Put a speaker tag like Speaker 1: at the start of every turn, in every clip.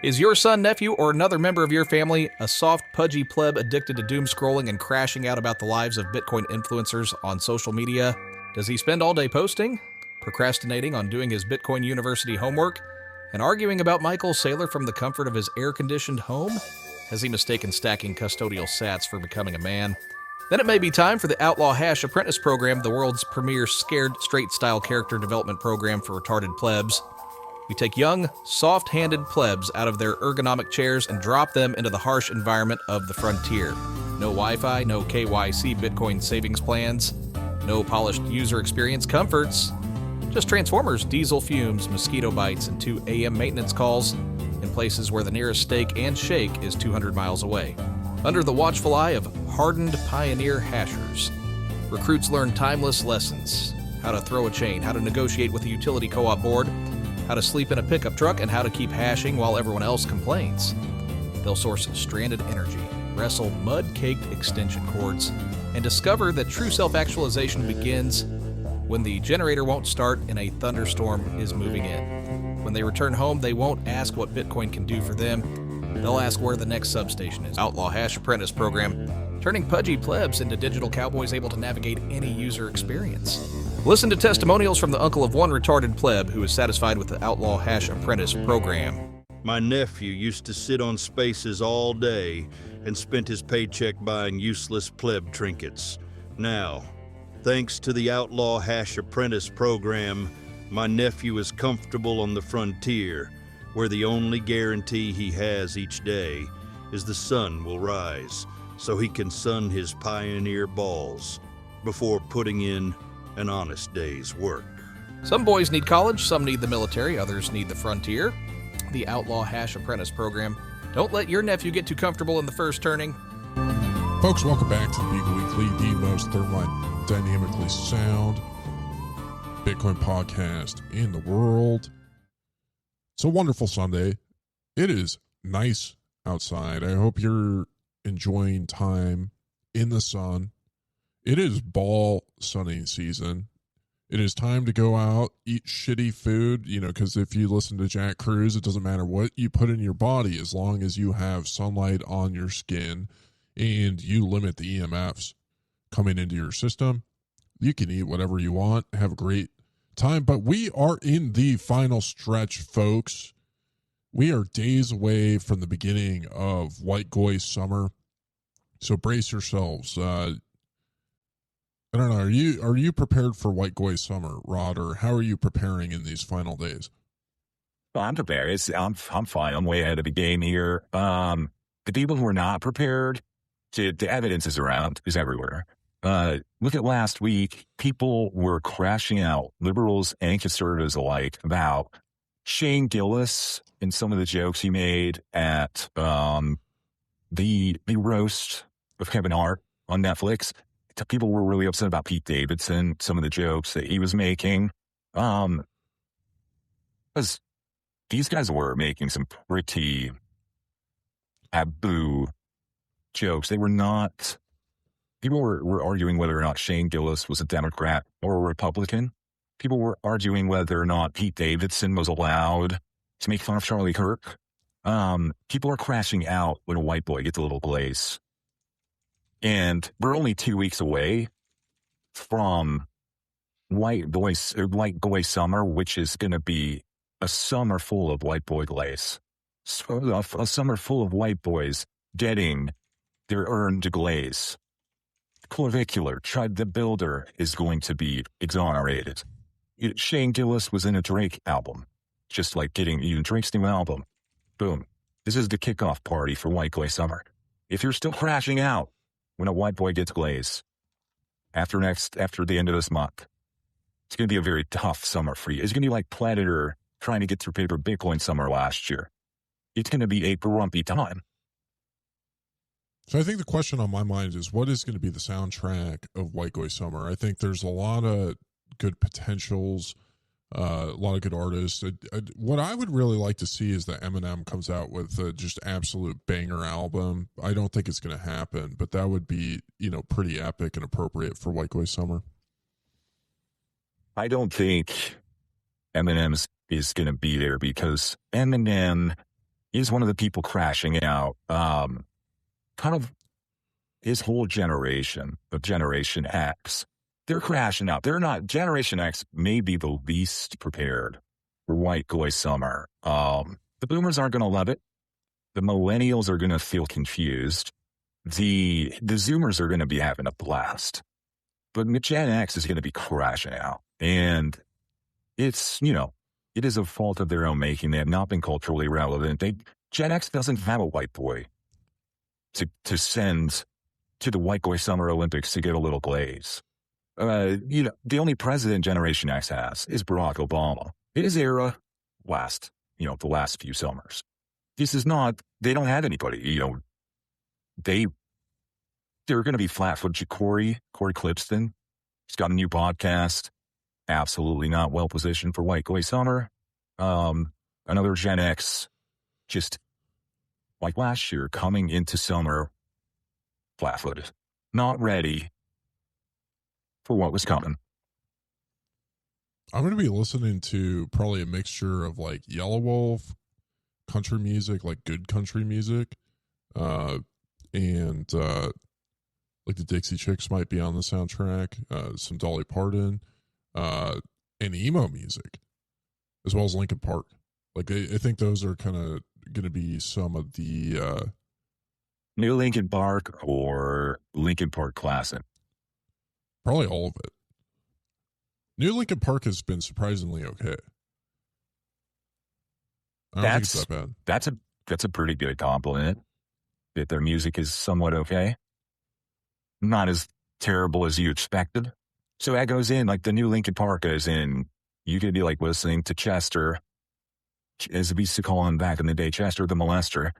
Speaker 1: Is your son, nephew, or another member of your family a soft, pudgy pleb addicted to doom scrolling and crashing out about the lives of Bitcoin influencers on social media? Does he spend all day posting, procrastinating on doing his Bitcoin University homework, and arguing about Michael Saylor from the comfort of his air-conditioned home? Has he mistaken stacking custodial sats for becoming a man? Then it may be time for the Outlaw Hash Apprentice Program, the world's premier scared straight-style character development program for retarded plebs. We take young, soft-handed plebs out of their ergonomic chairs and drop them into the harsh environment of the frontier. No Wi-Fi, no KYC Bitcoin savings plans, no polished user experience comforts, just Transformers, diesel fumes, mosquito bites, and 2 AM maintenance calls in places where the nearest steak and shake is 200 miles away. Under the watchful eye of hardened pioneer hashers, recruits learn timeless lessons: how to throw a chain, how to negotiate with a utility co-op board, how to sleep in a pickup truck, and how to keep hashing while everyone else complains. They'll source stranded energy, wrestle mud-caked extension cords, and discover that true self-actualization begins when the generator won't start and a thunderstorm is moving in. When they return home, they won't ask what Bitcoin can do for them. They'll ask where the next substation is. Outlaw Hash Apprentice Program, turning pudgy plebs into digital cowboys able to navigate any user experience. Listen to testimonials from the uncle of one retarded pleb who is satisfied with the Outlaw Hash Apprentice Program.
Speaker 2: My nephew used to sit on spaces all day and spent his paycheck buying useless pleb trinkets. Now, thanks to the Outlaw Hash Apprentice Program, my nephew is comfortable on the frontier, where the only guarantee he has each day is the sun will rise, so he can sun his pioneer balls before putting in an honest day's work.
Speaker 1: Some boys need college, some need the military, others need the frontier. The Outlaw Hash Apprentice Program. Don't let your nephew get too comfortable in the first turning.
Speaker 3: Folks, welcome back to the Bugle Weekly, the most thermodynamically sound Bitcoin podcast in the world. It's a wonderful Sunday. It is nice outside. I hope you're enjoying time in the sun. It is ball sunning season. It is time to go out, eat shitty food, because if you listen to Jack Cruz, it doesn't matter what you put in your body as long as you have sunlight on your skin and you limit the EMFs coming into your system. You can eat whatever you want, have a great time, but we are in the final stretch, folks. We are days away from the beginning of White Goy summer, so brace yourselves. I don't know. Are you prepared for White Goy summer, Rod, or how are you preparing in these final days?
Speaker 4: Well, I'm prepared. I'm fine. I'm way ahead of the game here. The people who are not prepared, the evidence is around, is everywhere. Look at last week. People were crashing out, liberals and conservatives alike, about Shane Gillis and some of the jokes he made at the roast of Kevin Hart on Netflix. People were really upset about Pete Davidson, some of the jokes that he was making. Because these guys were making some pretty taboo jokes. They were not... People were arguing whether or not Shane Gillis was a Democrat or a Republican. People were arguing whether or not Pete Davidson was allowed to make fun of Charlie Kirk. People are crashing out when a white boy gets a little glaze. And we're only 2 weeks away from White Boy Summer, which is going to be a summer full of white boy glaze. So, a summer full of white boys getting their earned glaze. Clavicular, Tribe the Builder is going to be exonerated. Shane Gillis was in a Drake album, just like getting Drake's new album. Boom. This is the kickoff party for White Boy Summer. If you're still crashing out when a white boy gets glaze after the end of this month, it's going to be a very tough summer for you. It's going to be like Predator trying to get through paper Bitcoin summer last year. It's going to be a grumpy time.
Speaker 3: So I think the question on my mind is, what is going to be the soundtrack of White Goy Summer? I think there's a lot of good potentials, a lot of good artists. What I would really like to see is that Eminem comes out with a just absolute banger album. I don't think it's going to happen, but that would be, pretty epic and appropriate for White Goy Summer.
Speaker 4: I don't think Eminem is going to be there because Eminem He's one of the people crashing out. Kind of his whole generation of Generation X. They're crashing out. They're not. Generation X may be the least prepared for white boy summer. The boomers aren't going to love it. The millennials are going to feel confused. The Zoomers are going to be having a blast. But Gen X is going to be crashing out. And it's, it is a fault of their own making. They have not been culturally relevant. Gen X doesn't have a white boy to send to the white boy summer Olympics to get a little glaze. The only president Generation X has is Barack Obama. His era last, the last few summers. This is not, they don't have anybody, they're going to be flat-footed. Corey Clipston, he's got a new podcast. Absolutely not well-positioned for white boy summer. Another Gen X, just like last year, coming into summer flat-footed, not ready for what was coming.
Speaker 3: I'm going to be listening to probably a mixture of like Yellow Wolf, country music, like good country music, and like the Dixie Chicks might be on the soundtrack, some Dolly Parton, and emo music, as well as Linkin Park. Like I think those are kind of going to be some of the
Speaker 4: New Linkin Park or Linkin Park Classic.
Speaker 3: Probably all of it. New Linkin Park has been surprisingly okay. I don't think it's that bad.
Speaker 4: That's a pretty good compliment. That their music is somewhat okay. Not as terrible as you expected. So that goes in, like the new Linkin Park goes in. You could be like listening to Chester, as we used to call him back in the day, Chester the Molester.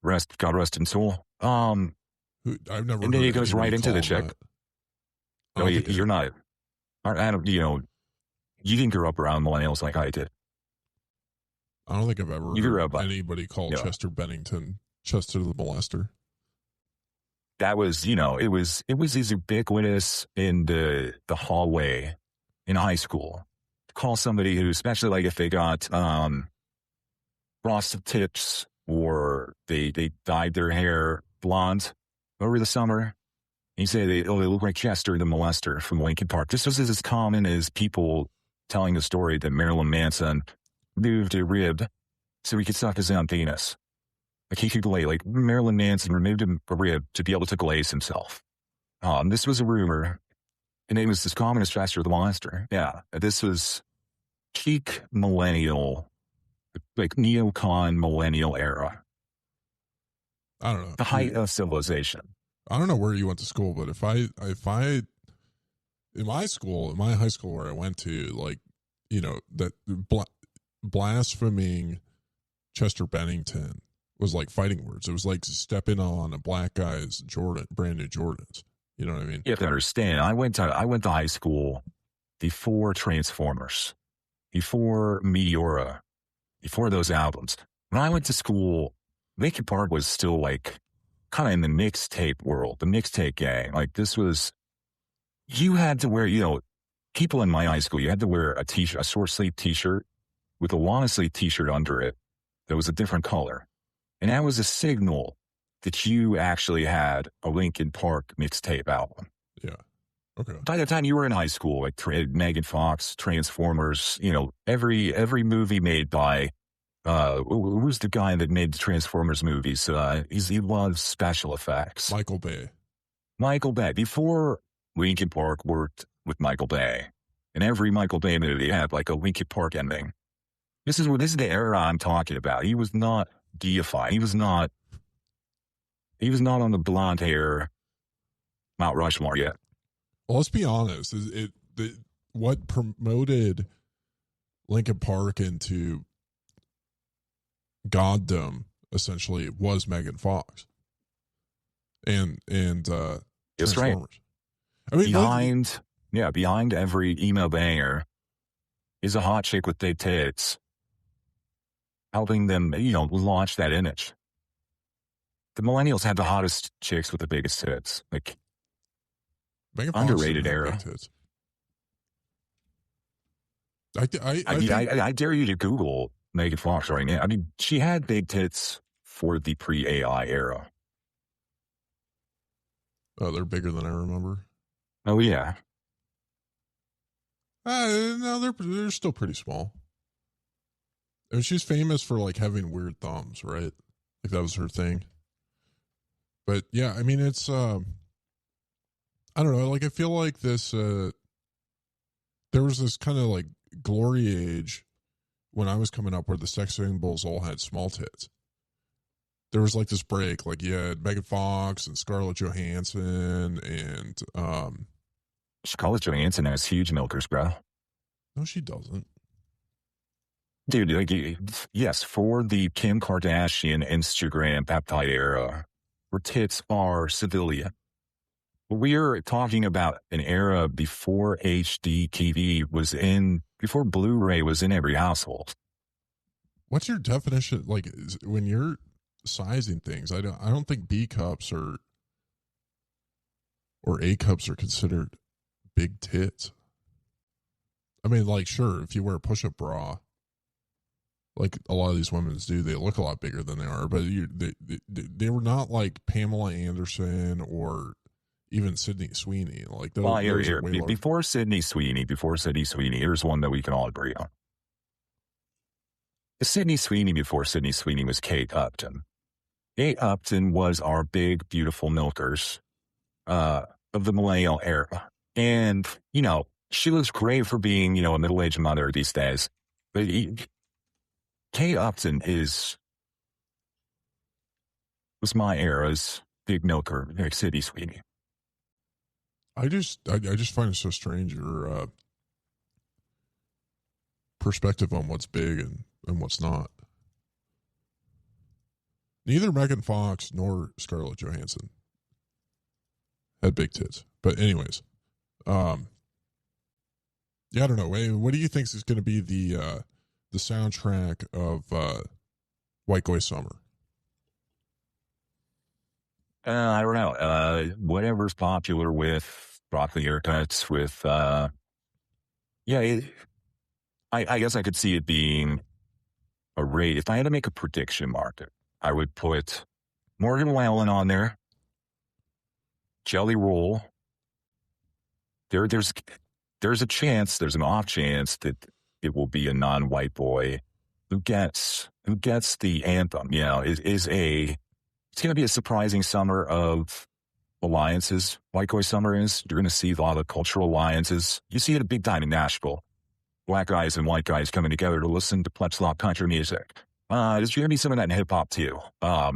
Speaker 4: God rest in soul.
Speaker 3: I've never.
Speaker 4: And then he goes right into the chick. No, you're not. I don't. You didn't grow up around millennials like I did.
Speaker 3: I don't think I've ever heard anybody call Chester Bennington Chester the Molester.
Speaker 4: That was, it was as ubiquitous in the hallway in high school. To call somebody who, especially like if they got frosted tips or they dyed their hair blonde over the summer. You say they look like Chester the Molester from Linkin Park. This was as common as people telling the story that Marilyn Manson moved a rib so he could suck his own penis. Like he could glaze, like Marilyn Manson removed a rib to be able to glaze himself. This was a rumor, and it was as common as Chester the Molester. Yeah, this was peak millennial, like neocon millennial era.
Speaker 3: I don't know.
Speaker 4: The height of civilization.
Speaker 3: I don't know where you went to school, but if I in my high school where I went to, like, that blaspheming Chester Bennington was like fighting words. It was like stepping on a black guy's brand new Jordans. You know what I mean?
Speaker 4: You have to understand. I went to high school before Transformers, before Meteora, before those albums. When I went to school, Linkin Park was still like kind of in the mixtape world, the mixtape gang. Like this was, you had to wear, people in my high school, you had to wear a t-shirt, a short sleeve t-shirt with a long sleeve t-shirt under it that was a different color. And that was a signal that you actually had a Linkin Park mixtape album.
Speaker 3: Yeah. Okay.
Speaker 4: By the time you were in high school, like Megan Fox, Transformers, every movie made by, who's the guy that made the Transformers movies? He loves special effects.
Speaker 3: Michael Bay.
Speaker 4: Before Linkin Park worked with Michael Bay, and every Michael Bay movie had like a Linkin Park ending. This is the era I'm talking about. He was not deified. He was not on the blonde hair Mount Rushmore yet.
Speaker 3: Well, let's be honest. What promoted Linkin Park into goddom essentially was Megan Fox and
Speaker 4: That's right.
Speaker 3: Transformers. I mean,
Speaker 4: behind every emo banger is a hot chick with big tits, helping them, launch that image. The millennials had the hottest chicks with the biggest tits, like
Speaker 3: Megan Fox
Speaker 4: underrated era.
Speaker 3: I
Speaker 4: dare you to Google Megan Fox right now. I mean, she had big tits for the pre-AI era.
Speaker 3: Oh, they're bigger than I remember.
Speaker 4: Oh, yeah.
Speaker 3: No, they're still pretty small. I mean, she's famous for like having weird thumbs, right? Like that was her thing. But yeah, I mean, it's I don't know. Like I feel like this. There was this kind of like glory age when I was coming up where the sex symbols all had small tits. There was like this break, like you had Megan Fox and Scarlett Johansson and
Speaker 4: Scarlett Johansson has huge milkers, bro.
Speaker 3: no, she doesn't.
Speaker 4: Dude, like, yes, for the Kim Kardashian Instagram peptide era, where tits are civilian. We're talking about an era before HD TV was in, before Blu-ray was in every household.
Speaker 3: What's your definition? Like when you're sizing things, I don't think B cups or A cups are considered big tits. I mean, like, sure, if you wear a push-up bra, like a lot of these women do, they look a lot bigger than they are. But they were not like Pamela Anderson or even Sydney Sweeney. Like those,
Speaker 4: Well,
Speaker 3: those are way larger.
Speaker 4: before Sydney Sweeney, here's one that we can all agree on. Sydney Sweeney before Sydney Sweeney was Kate Upton. Kate Upton was our big, beautiful milkers of the millennial era. And, you know, she looks great for being, you know, a middle-aged mother these days. But Kate Upton was my era's big milker, like Sydney Sweeney.
Speaker 3: I just find it so strange your perspective on what's big and what's not. Neither Megan Fox nor Scarlett Johansson had big tits. But anyways, yeah, I don't know. What do you think is going to be the soundtrack of White Boy Summer?
Speaker 4: I don't know. Whatever's popular with broccoli haircuts, with I guess I could see it being a rate. If I had to make a prediction market, I would put Morgan Wallen on there. Jelly Roll. There's a chance, there's an off chance that it will be a non-white boy who gets the anthem. You know, it's going to be a surprising summer of alliances. White Boy Summer is. You're going to see a lot of cultural alliances. You see it big time in Nashville. Black guys and white guys coming together to listen to pleb-slop country music. There's going to be some of that in hip-hop, too.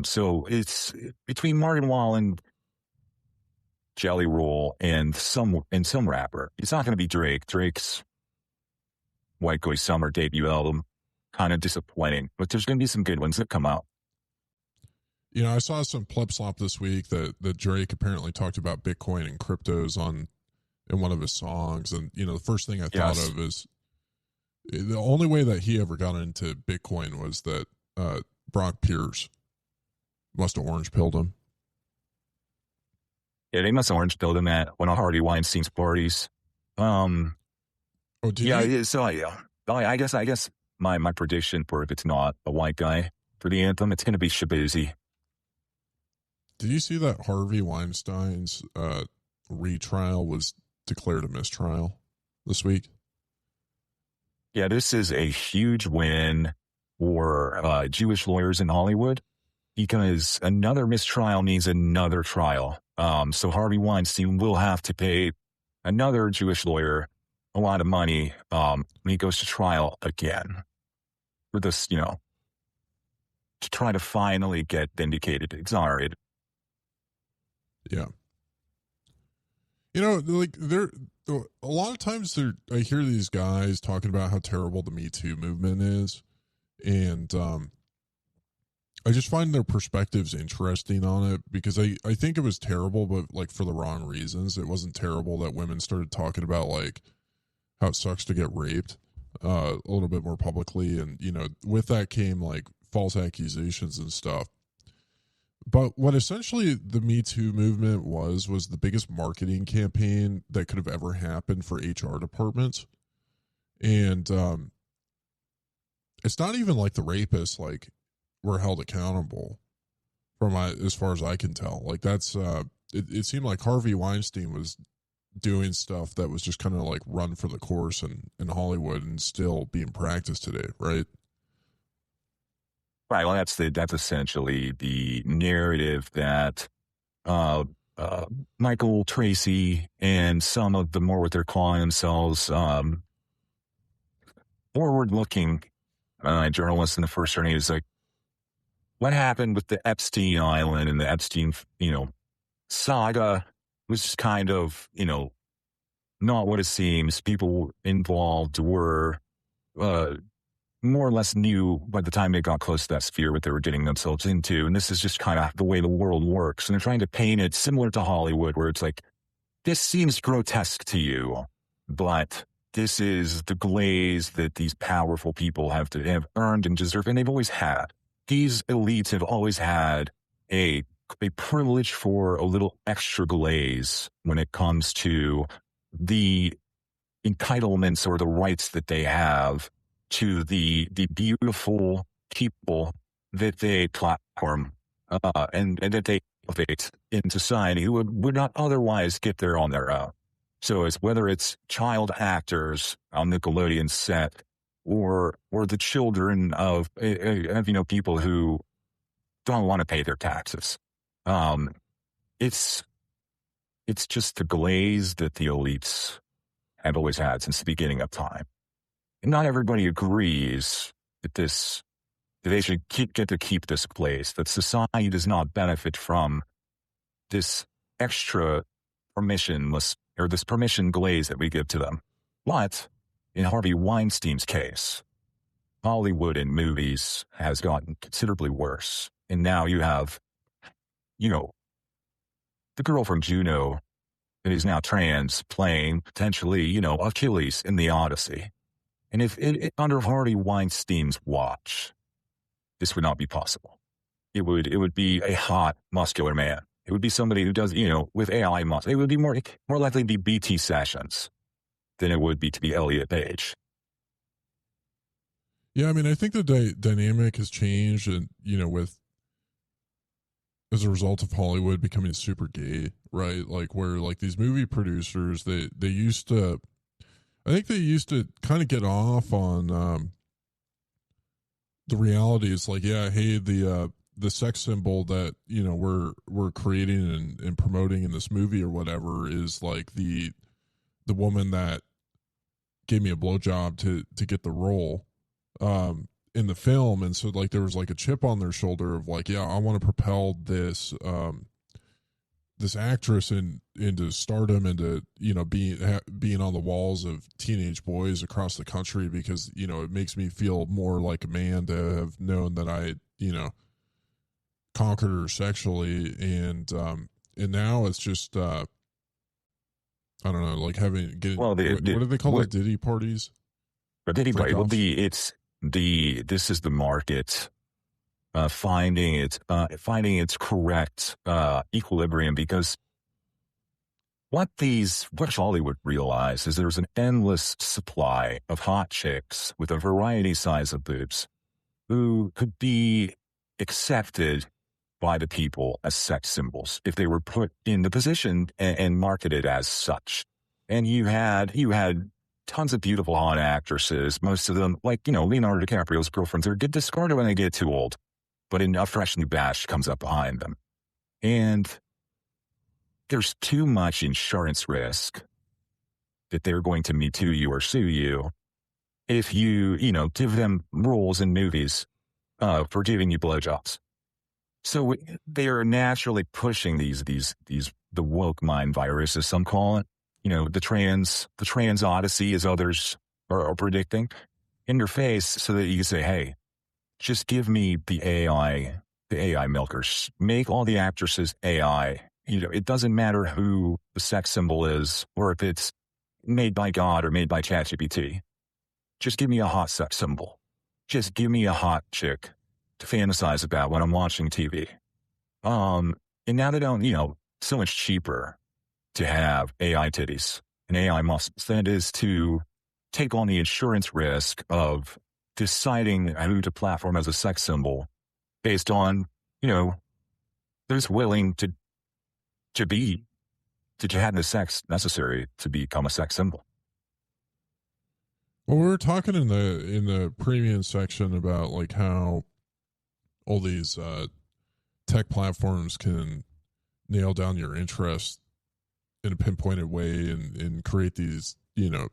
Speaker 4: So it's between Morgan Wallen, Jelly Roll, and some rapper. It's not going to be Drake. Drake's White Boy Summer debut album, kind of disappointing. But there's going to be some good ones that come out.
Speaker 3: You know, I saw some pleb-slop this week that Drake apparently talked about Bitcoin and cryptos in one of his songs. And, you know, the first thing I thought of is the only way that he ever got into Bitcoin was that Brock Pierce must have orange pilled him.
Speaker 4: Yeah, they must have orange pilled him at one of Harvey Weinstein's parties. I guess my prediction for if it's not a white guy for the anthem, it's going to be Shabuzi.
Speaker 3: Did you see that Harvey Weinstein's retrial was declared a mistrial this week?
Speaker 4: Yeah, this is a huge win for Jewish lawyers in Hollywood because another mistrial means another trial. So Harvey Weinstein will have to pay another Jewish lawyer a lot of money when he goes to trial again for this, you know, to try to finally get vindicated, exonerated.
Speaker 3: Yeah. You know, like a lot of times I hear these guys talking about how terrible the Me Too movement is. And I just find their perspectives interesting on it because I think it was terrible, but like for the wrong reasons. It wasn't terrible that women started talking about like how it sucks to get raped a little bit more publicly. And, you know, with that came like false accusations and stuff. But what essentially the Me Too movement was the biggest marketing campaign that could have ever happened for HR departments. And it's not even like the rapists like were held accountable as far as I can tell. Like that's it seemed like Harvey Weinstein was doing stuff that was just kind of like run for the course in Hollywood and still being practiced today, right?
Speaker 4: Right. Well, that's essentially the narrative that Michael Tracy and some of the more what they're calling themselves forward-looking journalists in the first journey is like, what happened with the Epstein Island and the Epstein, saga was just kind of, not what it seems. People involved were more or less knew by the time they got close to that sphere what they were getting themselves into. And this is just kind of the way the world works. And they're trying to paint it similar to Hollywood, where it's like, this seems grotesque to you, but this is the glaze that these powerful people have earned and deserve. And they've always had. These elites have always had a privilege for a little extra glaze when it comes to the entitlements or the rights that they have to the beautiful people that they platform and that they elevate in society who would not otherwise get there on their own. So it's whether it's child actors on Nickelodeon set or the children of people who don't want to pay their taxes. It's just the glaze that the elites have always had since the beginning of time. And not everybody agrees that they should get to keep this glaze, that society does not benefit from this extra permissionless or this permission glaze that we give to them. But in Harvey Weinstein's case, Hollywood in movies has gotten considerably worse. And now you have, the girl from Juno that is now trans playing potentially, Achilles in the Odyssey. And if under Harvey Weinstein's watch, this would not be possible. It would be a hot, muscular man. It would be somebody who does, with AI muscle. It would be more likely to be BT Sessions than it would be to be Elliot Page.
Speaker 3: Yeah, I mean, I think the dynamic has changed, and as a result of Hollywood becoming super gay, right? Like where like these movie producers, they used to, I think they used to kind of get off on the reality. It's like, yeah, hey, the sex symbol that we're creating and promoting in this movie or whatever is like the woman that gave me a blowjob to get the role in the film. And so like there was like a chip on their shoulder of like, yeah, I want to propel this this actress into stardom, into being on the walls of teenage boys across the country, because it makes me feel more like a man to have known that I conquered her sexually. And now it's just I don't know, like what do they call it? Diddy parties?
Speaker 4: Diddy party. Well, this is the market finding its correct equilibrium, because what Hollywood realized is there's an endless supply of hot chicks with a variety size of boobs who could be accepted by the people as sex symbols if they were put in the position and marketed as such. And you had tons of beautiful hot actresses, most of them, like, Leonardo DiCaprio's girlfriends, get discarded when they get too old, but a fresh new batch comes up behind them. And there's too much insurance risk that they're going to Me Too you or sue you if you, give them roles in movies for giving you blowjobs. So they are naturally pushing the woke mind virus, as some call it. The trans odyssey, as others are predicting, in your face, so that you can say, hey, just give me the AI milkers. Make all the actresses AI. It doesn't matter who the sex symbol is, or if it's made by God or made by ChatGPT. Just give me a hot sex symbol. Just give me a hot chick to fantasize about when I'm watching TV. And now they don't, so much cheaper to have AI titties and AI muscles than it is to take on the insurance risk of deciding who to platform as a sex symbol based on, you know, who's willing to have the sex necessary to become a sex symbol.
Speaker 3: Well, we were talking in the premium section about like how all these tech platforms can nail down your interest in a pinpointed way and create these, you know,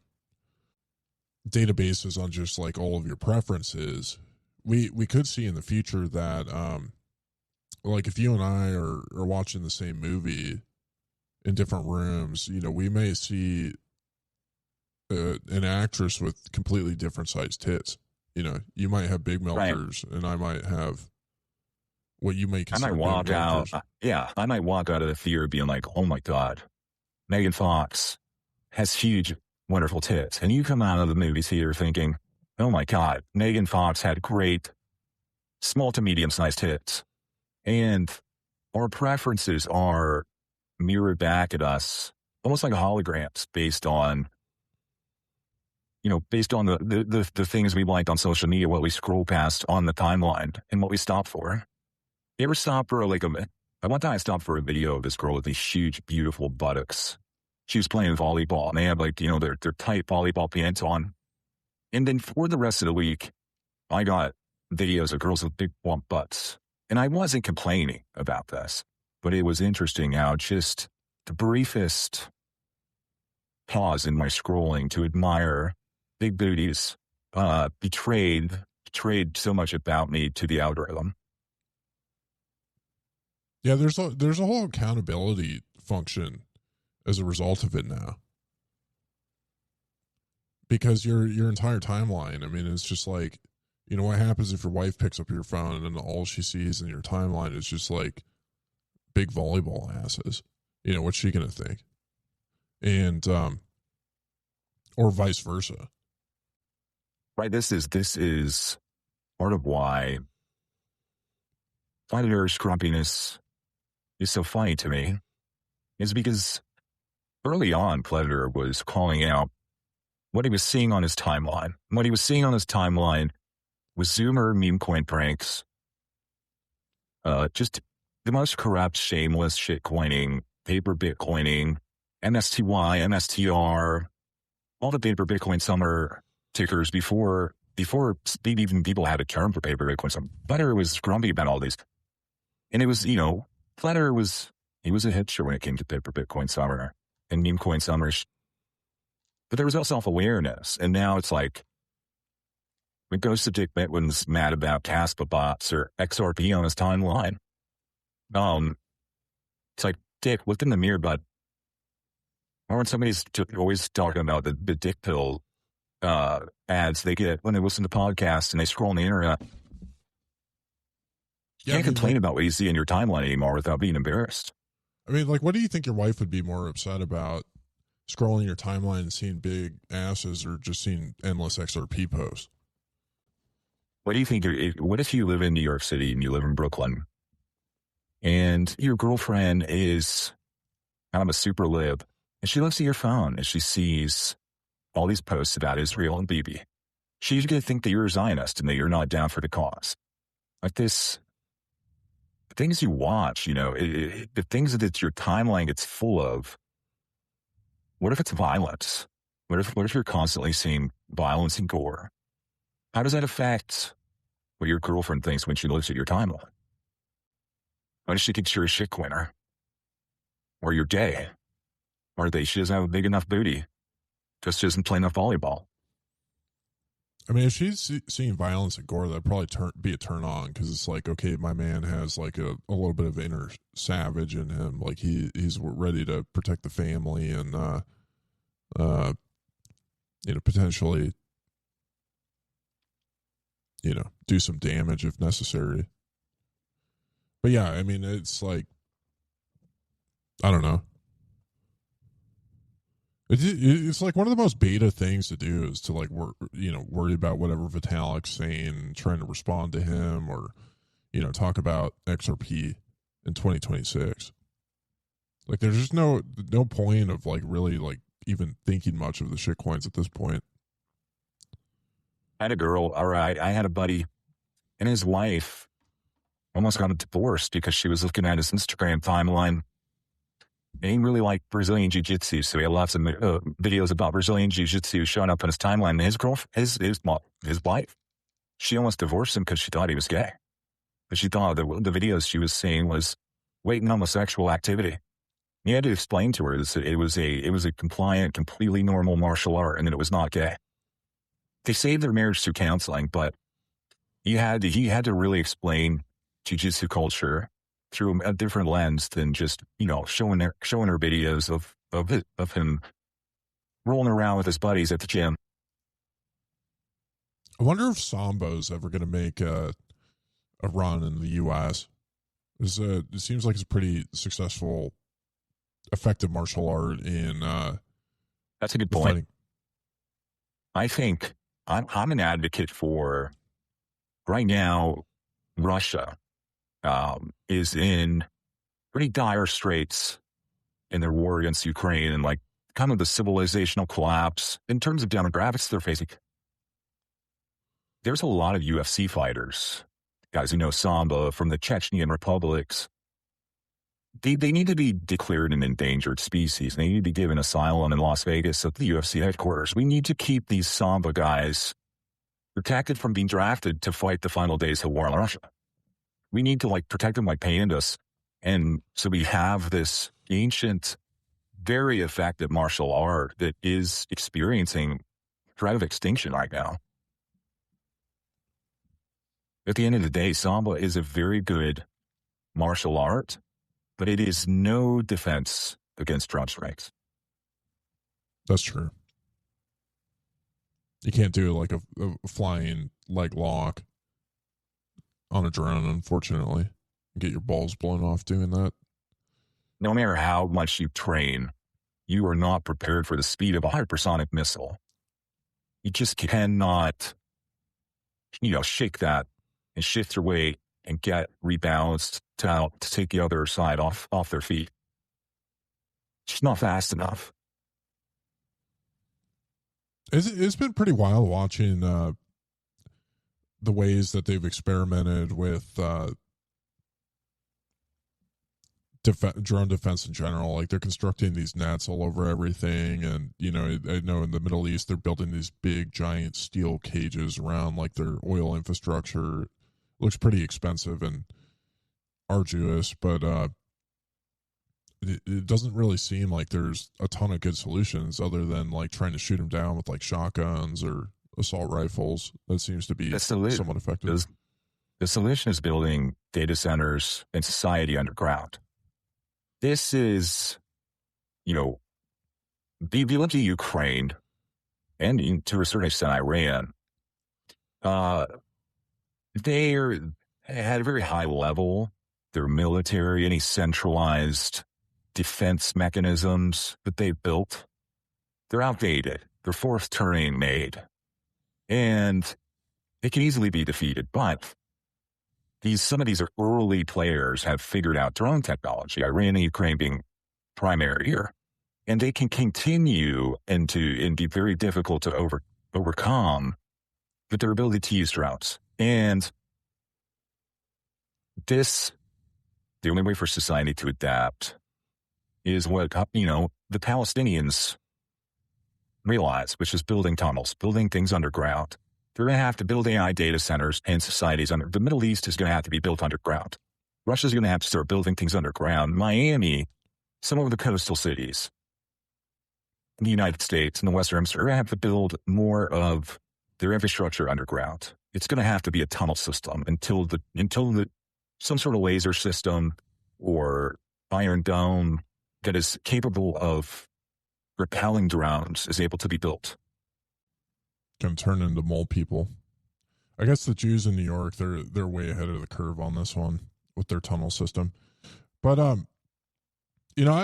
Speaker 3: databases on just like all of your preferences. We could see in the future that like if you and I are watching the same movie in different rooms, you know, we may see an actress with completely different sized tits. You know, you might have big milkers, and I might have what you may consider.
Speaker 4: I might walk out. I might walk out of the theater being like, "Oh my god, Megan Fox has huge, wonderful tits," and you come out of the movie theater thinking, "Oh my god, Megan Fox had great, small to medium sized tits," and our preferences are mirrored back at us almost like holograms based on, you know, based on the things we like on social media, what we scroll past on the timeline, and what we stop for. You ever stop for like one time I stopped for a video of this girl with these huge, beautiful buttocks. She was playing volleyball, and they have like, you know, their tight volleyball pants on. And then for the rest of the week, I got videos of girls with big plump butts. And I wasn't complaining about this, but it was interesting how just the briefest pause in my scrolling to admire big booties betrayed so much about me to the algorithm.
Speaker 3: Yeah, there's a whole accountability function as a result of it now, because your entire timeline, I mean, it's just like, you know, what happens if your wife picks up your phone and all she sees in your timeline is just like big volleyball asses? You know, what's she gonna think? And or vice versa.
Speaker 4: Right. This is part of why Predator's grumpiness is so funny to me, is because early on, Predator was calling out what he was seeing on his timeline. What he was seeing on his timeline was Zoomer meme coin pranks, just the most corrupt, shameless shit coining, paper Bitcoining, MSTY, MSTR, all the paper Bitcoin summer tickers before even people had a term for paper Bitcoin summer. Predator was grumpy about all these. And it was, you know, Predator was a hipster when it came to paper Bitcoin summer and meme coin summers. But there was no self-awareness. And now it's like, when Ghost of Dick Bitwin's mad about Caspa bots or XRP on his timeline, it's like, Dick, look in the mirror, bud. Or when somebody's always talking about the dick pill ads they get when they listen to podcasts and they scroll on the internet. You can't complain about what you see in your timeline anymore without being embarrassed.
Speaker 3: I mean, like, what do you think your wife would be more upset about, scrolling your timeline and seeing big asses, or just seeing endless XRP posts?
Speaker 4: What do you think? What if you live in New York City and you live in Brooklyn, and your girlfriend is kind of a super lib, and she looks at your phone and she sees all these posts about Israel and Bibi? She's going to think that you're a Zionist and that you're not down for the cause. Like this, the things you watch, you know, the things that your timeline gets full of. What if it's violence? What if you're constantly seeing violence and gore? How does that affect what your girlfriend thinks when she looks at your timeline? What if she thinks you're a shit winner? Or you're gay? Or she doesn't have a big enough booty? Just doesn't play enough volleyball?
Speaker 3: I mean, if she's seeing violence and gore, that'd probably be a turn on, because it's like, okay, my man has like a little bit of inner savage in him. Like he's ready to protect the family and, you know, potentially, you know, do some damage if necessary. But yeah, I mean, it's like, I don't know. It's like one of the most beta things to do is to like worry about whatever Vitalik's saying, trying to respond to him, or, you know, talk about XRP in 2026. Like, there's just no point of like really like even thinking much of the shit coins at this point.
Speaker 4: I had a girl, or I had a buddy, and his wife almost got divorced because she was looking at his Instagram timeline. And he really liked Brazilian Jiu-Jitsu, so he had lots of videos about Brazilian Jiu-Jitsu showing up on his timeline. And his wife, she almost divorced him because she thought he was gay. But she thought the videos she was seeing was latent homosexual activity. He had to explain to her that it was a compliant, completely normal martial art, and that it was not gay. They saved their marriage through counseling, but he had to really explain jiu-jitsu culture through a different lens than just, showing her videos of him rolling around with his buddies at the gym.
Speaker 3: I wonder if Sambo's ever going to make a run in the U.S. It seems like it's a pretty successful, effective martial art in.
Speaker 4: That's a good point. Fighting. I think I'm an advocate for, right now, Russia is in pretty dire straits in their war against Ukraine, and like kind of the civilizational collapse in terms of demographics they're facing. There's a lot of UFC fighters, guys who know Sambo from the Chechenian republics. They need to be declared an endangered species. They need to be given asylum in Las Vegas at the UFC headquarters. We need to keep these Sambo guys protected from being drafted to fight the final days of war in Russia. We need to protect them like pandas. And so we have this ancient, very effective martial art that is experiencing threat of extinction right now. At the end of the day, Sambo is a very good martial art, but it is no defense against drone strikes.
Speaker 3: That's true. You can't do like a flying leg lock on a drone, unfortunately. Get your balls blown off doing that.
Speaker 4: No matter how much you train, you are not prepared for the speed of a hypersonic missile. You just cannot, shake that and shift your weight and get rebalanced to take the other side off their feet. It's just not fast enough.
Speaker 3: It's been pretty wild watching the ways that they've experimented with drone defense in general. Like, they're constructing these nets all over everything, and I know in the Middle East they're building these big giant steel cages around like their oil infrastructure. Looks pretty expensive and arduous, but it doesn't really seem like there's a ton of good solutions other than like trying to shoot them down with like shotguns or assault rifles. That seems to be somewhat effective.
Speaker 4: The solution is building data centers and society underground. This is, if you look at Ukraine and to a certain extent Iran, they at a very high level, their military, any centralized defense mechanisms that they've built, they're outdated. They're fourth Turing made. And they can easily be defeated. But some of these early players have figured out drone technology, Iran and Ukraine being primary here. And they can continue and be very difficult to overcome with their ability to use drones. And the only way for society to adapt is what, the Palestinians realize, which is building tunnels, building things underground. They're going to have to build AI data centers and societies the Middle East is going to have to be built underground. Russia's going to have to start building things underground. Miami, some of the coastal cities in the United States and the Western Hemisphere are going to have to build more of their infrastructure underground. It's going to have to be a tunnel system until some sort of laser system or iron dome that is capable of repelling drones is able to be built.
Speaker 3: Can turn into mole people. I guess the Jews in New York, they're way ahead of the curve on this one with their tunnel system. But I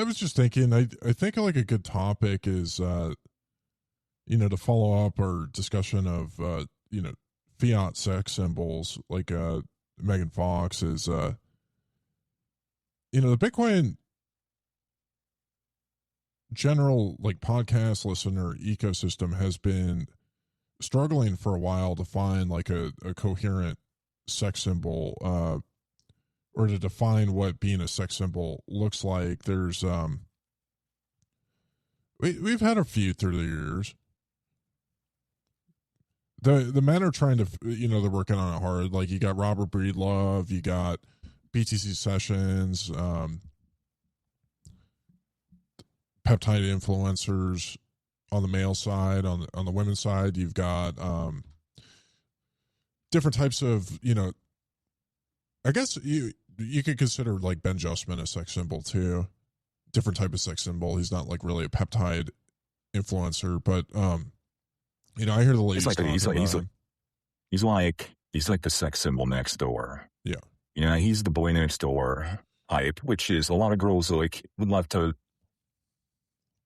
Speaker 3: was just thinking, I think like a good topic is to follow up our discussion of fiat sex symbols, like Megan Fox is the Bitcoin general like podcast listener ecosystem has been struggling for a while to find like a coherent sex symbol, or to define what being a sex symbol looks like. There's we've had a few through the years. The men are trying to, they're working on it hard. Like you got Robert Breedlove, you got BTC Sessions, peptide influencers on the male side. On the women's side, you've got different types of, I guess you could consider like Ben Justman a sex symbol too. Different type of sex symbol. He's not like really a peptide influencer, but I hear the ladies talking about him.
Speaker 4: He's like the sex symbol next door.
Speaker 3: Yeah.
Speaker 4: He's the boy next door hype, which is a lot of girls like would love to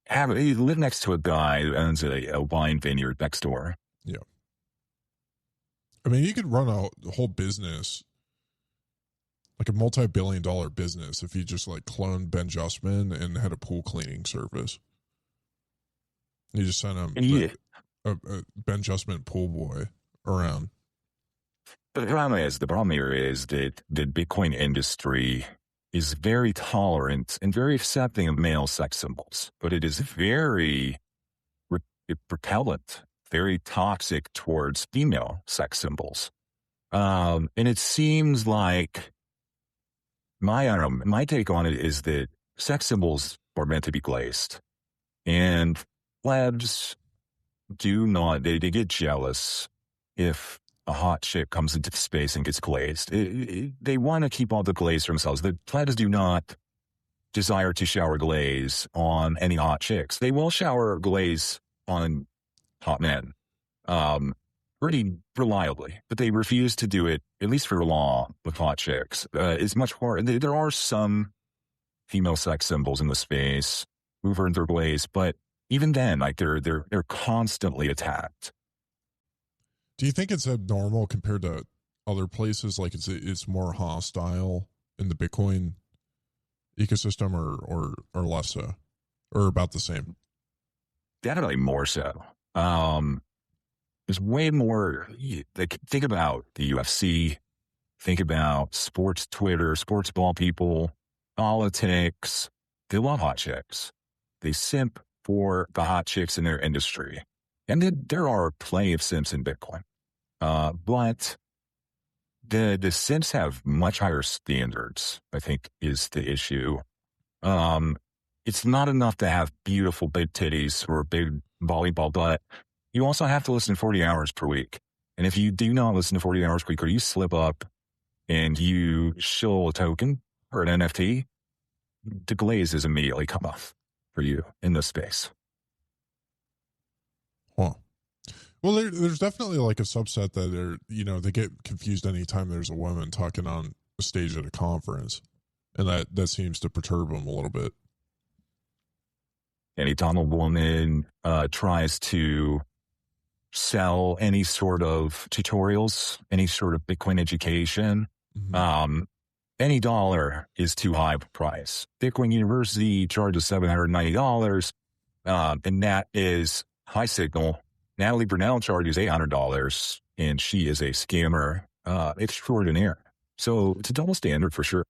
Speaker 4: live next to a guy who owns a wine vineyard next door.
Speaker 3: Yeah. I mean, you could run a whole business, like a multi-billion-dollar business, if you just like cloned Ben Justman and had a pool cleaning service. You just sent him a Ben Justman pool boy around.
Speaker 4: But the problem here is that the Bitcoin industry is very tolerant and very accepting of male sex symbols, but it is very repellent, very toxic towards female sex symbols. And it seems like my take on it is that sex symbols are meant to be glazed, and plebs they get jealous if a hot chick comes into space and gets glazed. They want to keep all the glaze for themselves. The plebs do not desire to shower glaze on any hot chicks. They will shower glaze on hot men pretty reliably, but they refuse to do it, at least for long, with hot chicks. It's much more. There are some female sex symbols in the space who've earned their glaze, but even then, like they're constantly attacked.
Speaker 3: Do you think it's abnormal compared to other places? Like it's more hostile in the Bitcoin ecosystem, or less so, or about the same?
Speaker 4: Definitely more so. There's way more. Like, think about the UFC. Think about sports Twitter, sports ball people, politics. They love hot chicks. They simp for the hot chicks in their industry. And there are plenty of simps in Bitcoin. But the simps have much higher standards, I think, is the issue. It's not enough to have beautiful big titties or a big volleyball butt. You also have to listen 40 hours per week. And if you do not listen to 40 hours per week, or you slip up and you shill a token or an NFT, the glaze is immediately come off for you in this space.
Speaker 3: Huh. Well, there's definitely like a subset that they get confused anytime there's a woman talking on a stage at a conference, and that seems to perturb them a little bit.
Speaker 4: Anytime a woman tries to sell any sort of tutorials, any sort of Bitcoin education, any dollar is too high of a price. Bitcoin University charges $790, and that is high signal. Natalie Brunell charges $800, and she is a scammer extraordinaire. So it's a double standard for sure.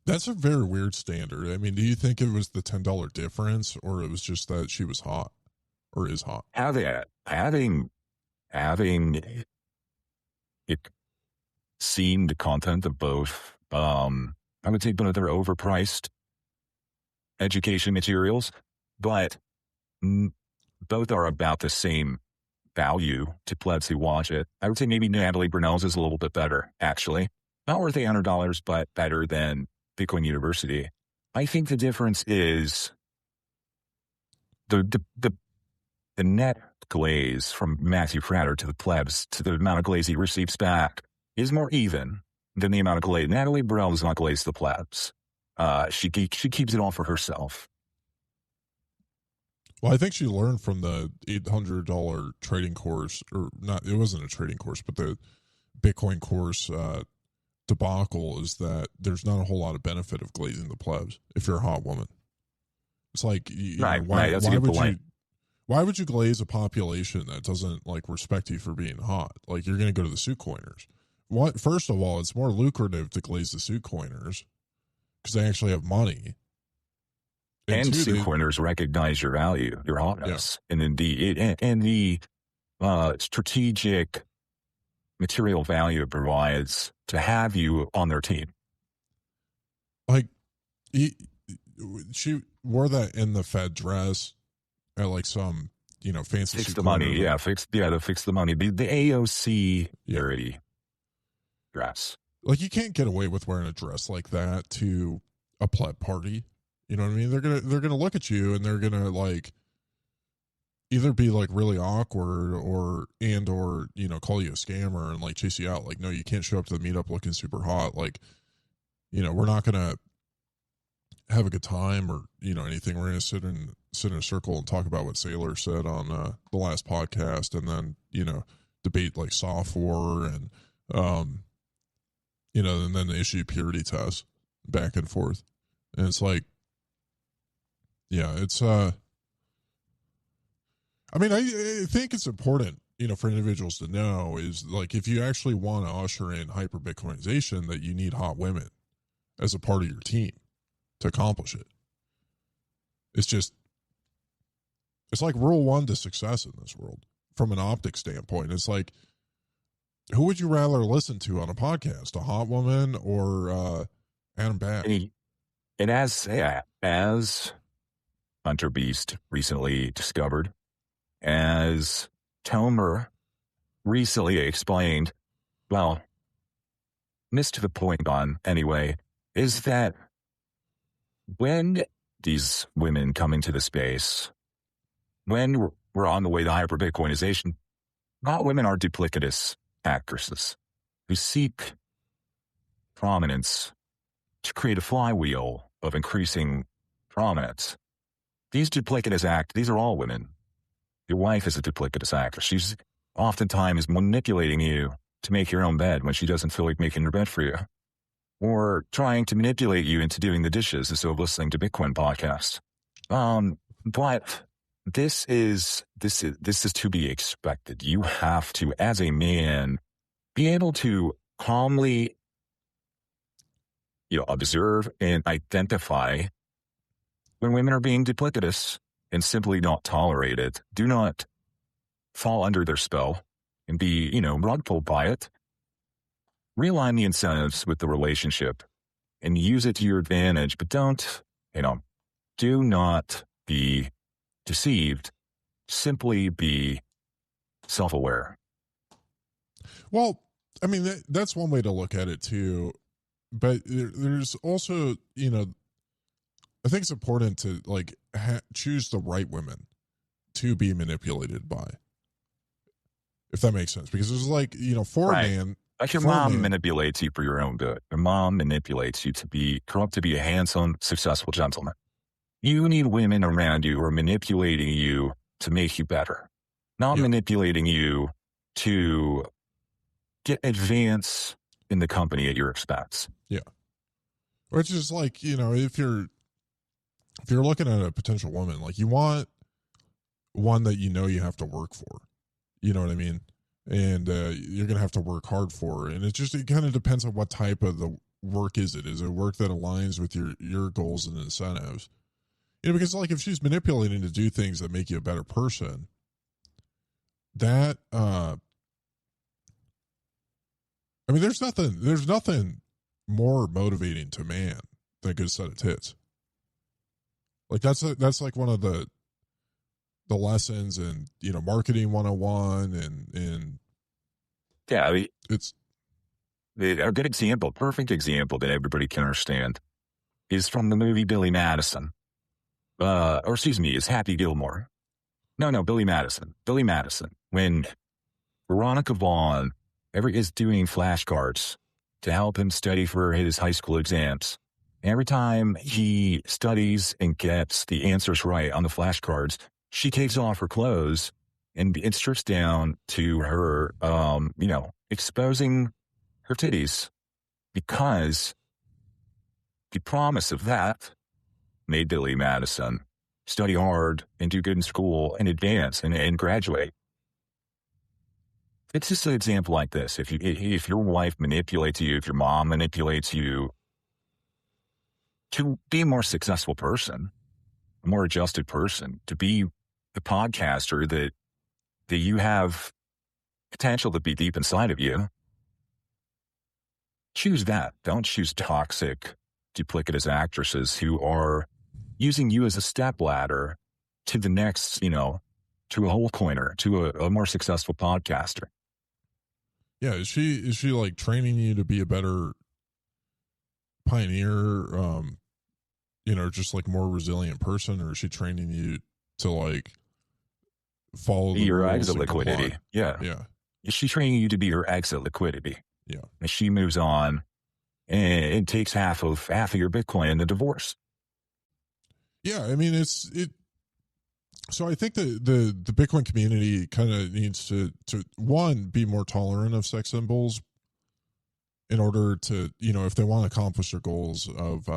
Speaker 3: That's a very weird standard. I mean, do you think it was the $10 difference, or it was just that she was hot, or is hot?
Speaker 4: Having it seen the content of both, I would say both are overpriced education materials, but both are about the same value to plebs who watch it. I would say maybe Natalie Brunell's is a little bit better, actually. Not worth $800, but better than Bitcoin University. I think the difference is the net glaze from Matthew Frater to the plebs to the amount of glaze he receives back is more even than the amount of glaze. Natalie Brunell does not glaze the plebs. She keeps it all for herself.
Speaker 3: Well, I think she learned from the $800 trading course, or not, it wasn't a trading course, but the Bitcoin course debacle, is that there's not a whole lot of benefit of glazing the plebs if you're a hot woman. It's like, why Why would you glaze a population that doesn't like respect you for being hot? Like, you're going to go to the suit coiners. First of all, it's more lucrative to glaze the suit coiners because they actually have money.
Speaker 4: And suit coiners recognize your value, your hotness, and the strategic material value it provides to have you on their team.
Speaker 3: Like, she wore that in the Fed dress at like some, fancy
Speaker 4: fix the money. Yeah, fix the money. The AOC dirty dress.
Speaker 3: Like, you can't get away with wearing a dress like that to a pleb party. You know what I mean? They're gonna look at you and they're gonna like either be like really awkward or call you a scammer and like chase you out. Like, no, you can't show up to the meetup looking super hot. Like, we're not gonna have a good time or anything. We're gonna sit in a circle and talk about what Sailor said on the last podcast, and then debate like software and and then issue purity tests back and forth. And it's like, yeah, it's I mean, I think it's important, for individuals to know is like, if you actually want to usher in hyper Bitcoinization, that you need hot women as a part of your team to accomplish it. It's like rule one to success in this world from an optics standpoint. It's like, who would you rather listen to on a podcast, a hot woman or Adam Bash?
Speaker 4: And as Hunter Beast recently discovered, as Tomer recently explained, well, missed the point on anyway, is that when these women come into the space, when we're on the way to hyper Bitcoinization, not women are duplicitous actresses who seek prominence to create a flywheel of increasing prominence. These are all women. Your wife is a duplicitous actress. She's oftentimes manipulating you to make your own bed when she doesn't feel like making your bed for you, or trying to manipulate you into doing the dishes instead of listening to Bitcoin podcasts. But this is to be expected. You have to, as a man, be able to calmly, observe and identify when women are being duplicitous and simply not tolerate it. Do not fall under their spell and be, rug pulled by it. Realign the incentives with the relationship and use it to your advantage, but do not be deceived. Simply be self-aware.
Speaker 3: Well, I mean, that's one way to look at it too. But there's also, I think it's important to like choose the right women to be manipulated by, if that makes sense. Because there's like, for a man,
Speaker 4: like your mom manipulates you for your own good. Your mom manipulates you to grow up to be a handsome, successful gentleman. You need women around you who are manipulating you to make you better, not manipulating you to get advance in the company at your expense.
Speaker 3: Yeah. Which is like, if you're looking at a potential woman, like, you want one that you have to work for. You know what I mean? And you're going to have to work hard for her. And it kind of depends on what type of the work is it. Is it work that aligns with your goals and incentives? Because like, if she's manipulating to do things that make you a better person, that, I mean, there's nothing more motivating to man than a good set of tits. Like, that's like one of the lessons in, marketing 101 and
Speaker 4: yeah, I mean,
Speaker 3: it's
Speaker 4: a good example, perfect example that everybody can understand is from the movie Billy Madison. Is Happy Gilmore. No, Billy Madison. Billy Madison. When Veronica Vaughn is doing flashcards to help him study for his high school exams. Every time he studies and gets the answers right on the flashcards, she takes off her clothes and it strips down to her, exposing her titties, because the promise of that made Billy Madison study hard and do good in school and advance and graduate. It's just an example like this. If your wife manipulates you, if your mom manipulates you to be a more successful person, a more adjusted person, to be the podcaster that you have potential to be deep inside of you, choose that. Don't choose toxic, duplicitous actresses who are using you as a stepladder to the next, to a hole pointer, to a more successful podcaster.
Speaker 3: Yeah, is she like training you to be a better pioneer, just like more resilient person, or is she training you to like follow the
Speaker 4: your
Speaker 3: rules
Speaker 4: exit
Speaker 3: and comply?
Speaker 4: liquidity? Yeah. Is she training you to be your exit liquidity?
Speaker 3: Yeah.
Speaker 4: And she moves on and it takes half of your Bitcoin in the divorce.
Speaker 3: Yeah, I mean so I think the Bitcoin community kind of needs to one, be more tolerant of sex symbols in order to, if they want to accomplish their goals of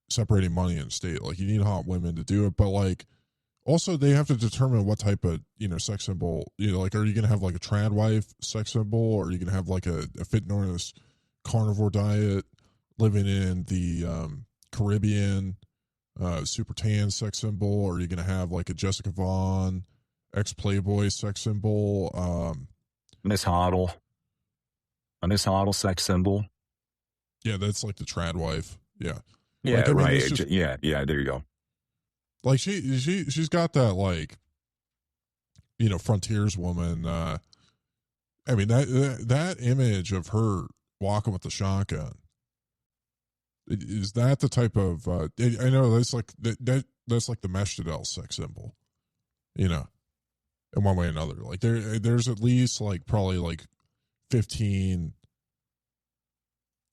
Speaker 3: separating money and state. Like, you need hot women to do it, but like also they have to determine what type of, sex symbol, like, are you going to have like a trad wife sex symbol, or are you going to have like a fitness carnivore diet, living in the Caribbean, super tan sex symbol, or are you going to have like a Jessica Vaughn ex-Playboy sex symbol,
Speaker 4: Miss Hoddle, a Miss Hoddle sex symbol?
Speaker 3: Yeah, that's like the trad wife. Yeah.
Speaker 4: Yeah,
Speaker 3: like, I mean,
Speaker 4: right.
Speaker 3: just,
Speaker 4: yeah, there you go.
Speaker 3: Like she's got that, like, frontiers woman. I mean, that image of her walking with the shotgun, is that the type of I know that's like that's like the Meshdadel sex symbol, in one way or another. Like there's at least like probably like 15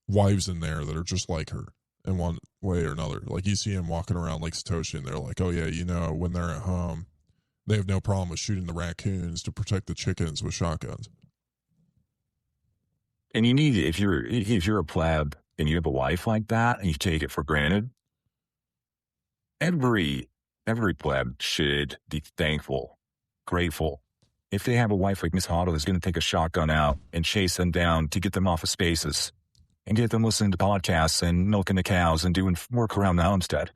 Speaker 3: wives in there that are just like her in one way or another. Like, you see them walking around like Satoshi, and they're like, oh yeah, when they're at home, they have no problem with shooting the raccoons to protect the chickens with shotguns.
Speaker 4: And you need, if you're a pleb and you have a wife like that and you take it for granted, every pleb should be thankful, grateful, if they have a wife like Miss Hoddle who's going to take a shotgun out and chase them down to get them off of spaces and get them listening to podcasts and milking the cows and doing work around the homestead.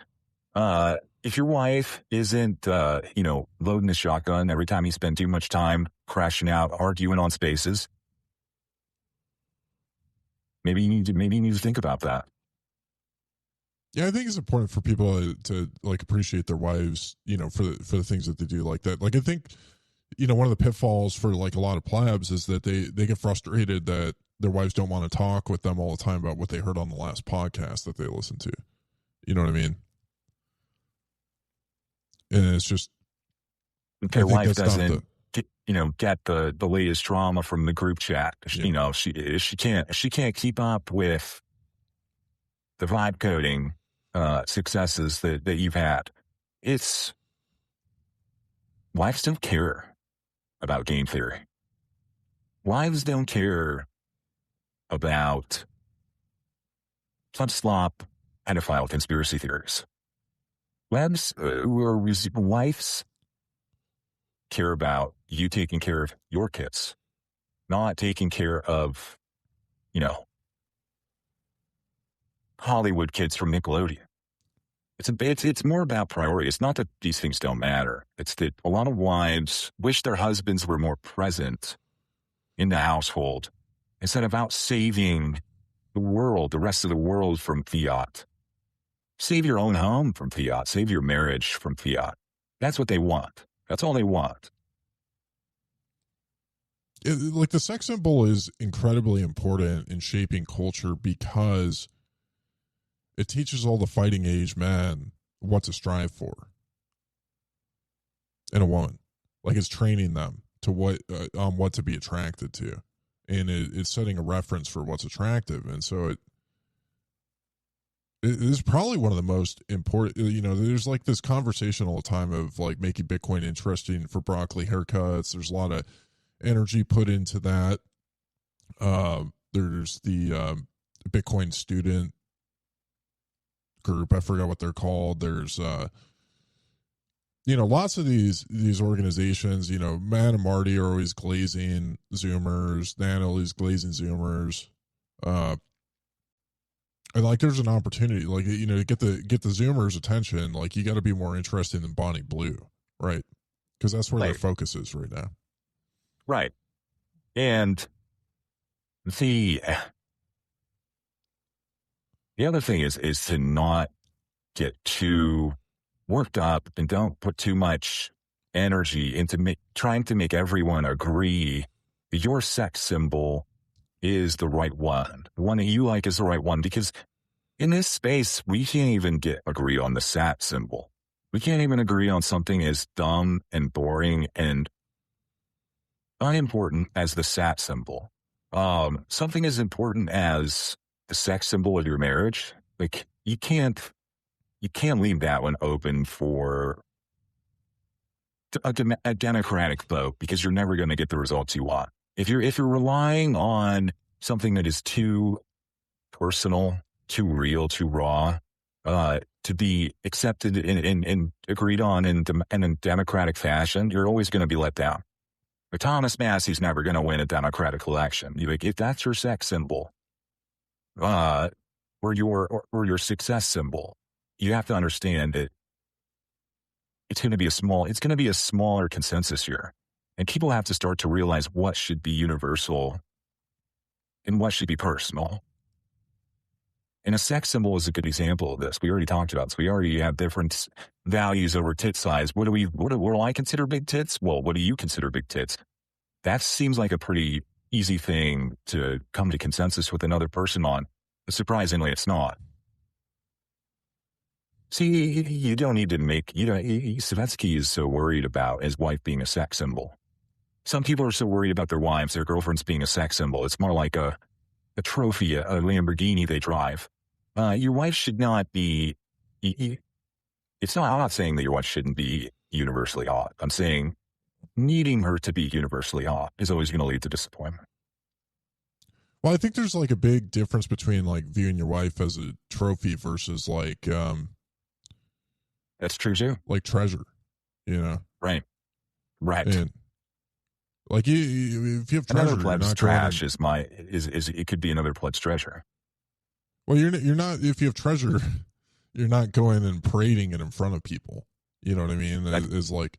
Speaker 4: If your wife isn't, loading the shotgun every time you spend too much time crashing out, arguing on spaces, maybe you need to think about that.
Speaker 3: Yeah, I think it's important for people to like appreciate their wives, for the things that they do like that. Like, I think, one of the pitfalls for like a lot of plebs is that they get frustrated that their wives don't want to talk with them all the time about what they heard on the last podcast that they listened to. You know what I mean? And it's just,
Speaker 4: their wife doesn't get the latest drama from the group chat.
Speaker 3: Yeah.
Speaker 4: She can't keep up with the vibe coding successes that you've had. It's, wives don't care about game theory. Wives don't care about slop pedophile conspiracy theories. Wives care about you taking care of your kids, not taking care of, Hollywood kids from Nickelodeon. It's more about priority. It's not that these things don't matter. It's that a lot of wives wish their husbands were more present in the household instead of out saving the rest of the world from fiat. Save your own home from fiat. Save your marriage from fiat. That's what they want. That's all they want.
Speaker 3: Like, the sex symbol is incredibly important in shaping culture because it teaches all the fighting age men what to strive for in a woman. Like, it's training them to what to be attracted to, and it's setting a reference for what's attractive. And so it is probably one of the most important. There's like this conversation all the time of like making Bitcoin interesting for broccoli haircuts. There's a lot of energy put into that. There's the Bitcoin student group. I forgot what they're called. There's lots of these organizations. Matt and Marty are always glazing Zoomers. Natalie's glazing Zoomers. And like, there's an opportunity, like, to get the Zoomers' attention. Like, you got to be more interesting than Bonnie Blue, right? Because that's where their focus is right now.
Speaker 4: Right. And the other thing is to not get too worked up and don't put too much energy into trying to make everyone agree that your sex symbol is the right one. The one that you like is the right one, because in this space, we can't even agree on the sat symbol. We can't even agree on something as dumb and boring and unimportant as the sat symbol. Something as important as the sex symbol of your marriage, like, you can't leave that one open for a democratic vote, because you're never going to get the results you want. If you're relying on something that is too personal, too real, too raw, to be accepted and agreed on in a democratic fashion, you're always going to be let down. But Thomas Massey's never going to win a democratic election. If that's your sex symbol, or your success symbol, you have to understand that it's going to be a smaller consensus here. And people have to start to realize what should be universal and what should be personal. And a sex symbol is a good example of this. We already talked about this. We already have different values over tit size. What do I consider big tits? Well, what do you consider big tits? That seems like a pretty easy thing to come to consensus with another person on. But surprisingly, it's not. See, you don't need to Savetsky is so worried about his wife being a sex symbol. Some people are so worried about their wives, their girlfriends being a sex symbol. It's more like a trophy, a Lamborghini they drive. Your wife should not be. I'm not saying that your wife shouldn't be universally hot. I'm saying needing her to be universally hot is always going to lead to disappointment.
Speaker 3: Well, I think there's like a big difference between like viewing your wife as a trophy versus like
Speaker 4: that's true too.
Speaker 3: Like treasure,
Speaker 4: Right.
Speaker 3: And like if you have treasure,
Speaker 4: another pleb's trash is it could be another pleb's treasure.
Speaker 3: Well, you're not, if you have treasure, you're not going and parading it in front of people. You know what I mean? It's like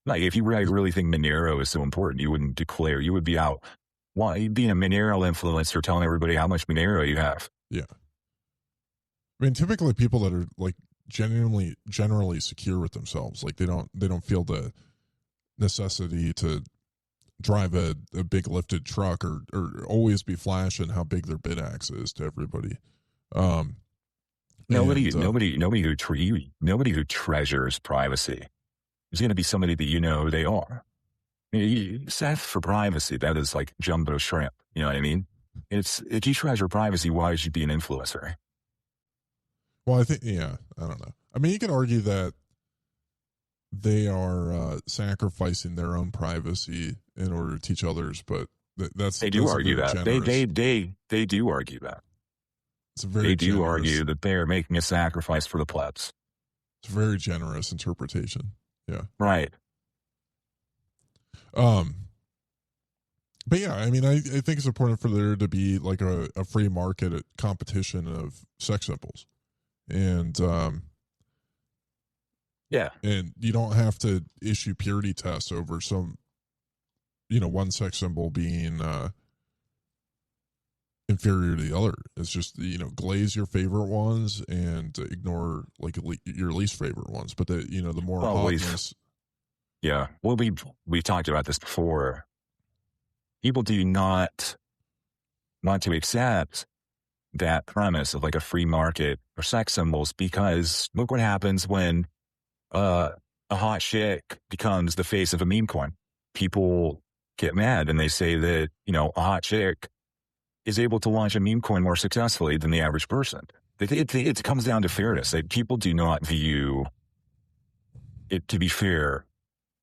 Speaker 4: if you really think Monero is so important, you wouldn't declare. You would be out. Well, you'd be a Monero influencer telling everybody how much Monero you have.
Speaker 3: Yeah. I mean, typically people that are like generally secure with themselves, like they don't feel the necessity to drive a big lifted truck or always be flashing how big their bid axe is to everybody.
Speaker 4: Nobody who treasures privacy is going to be somebody that they are. Seth for privacy, that is like jumbo shrimp. You know what I mean? If you treasure privacy, why should you be an influencer?
Speaker 3: Well, I think, I don't know. I mean, you could argue that they are sacrificing their own privacy in order to teach others, but
Speaker 4: they do argue that. They do argue that. They do argue that they are making a sacrifice for the plebs.
Speaker 3: It's a very generous interpretation. Yeah.
Speaker 4: Right.
Speaker 3: But yeah, I mean, I think it's important for there to be like a free market competition of sex symbols. And,
Speaker 4: yeah.
Speaker 3: And you don't have to issue purity tests over some, one sex symbol being, inferior to the other. It's just, glaze your favorite ones and ignore like your least favorite ones. But the more hotness.
Speaker 4: Yeah. Well, we've talked about this before. People do not want to accept that premise of like a free market for sex symbols, because look what happens when a hot chick becomes the face of a meme coin. People get mad and they say that, a hot chick is able to launch a meme coin more successfully than the average person. It comes down to fairness. People do not view it to be fair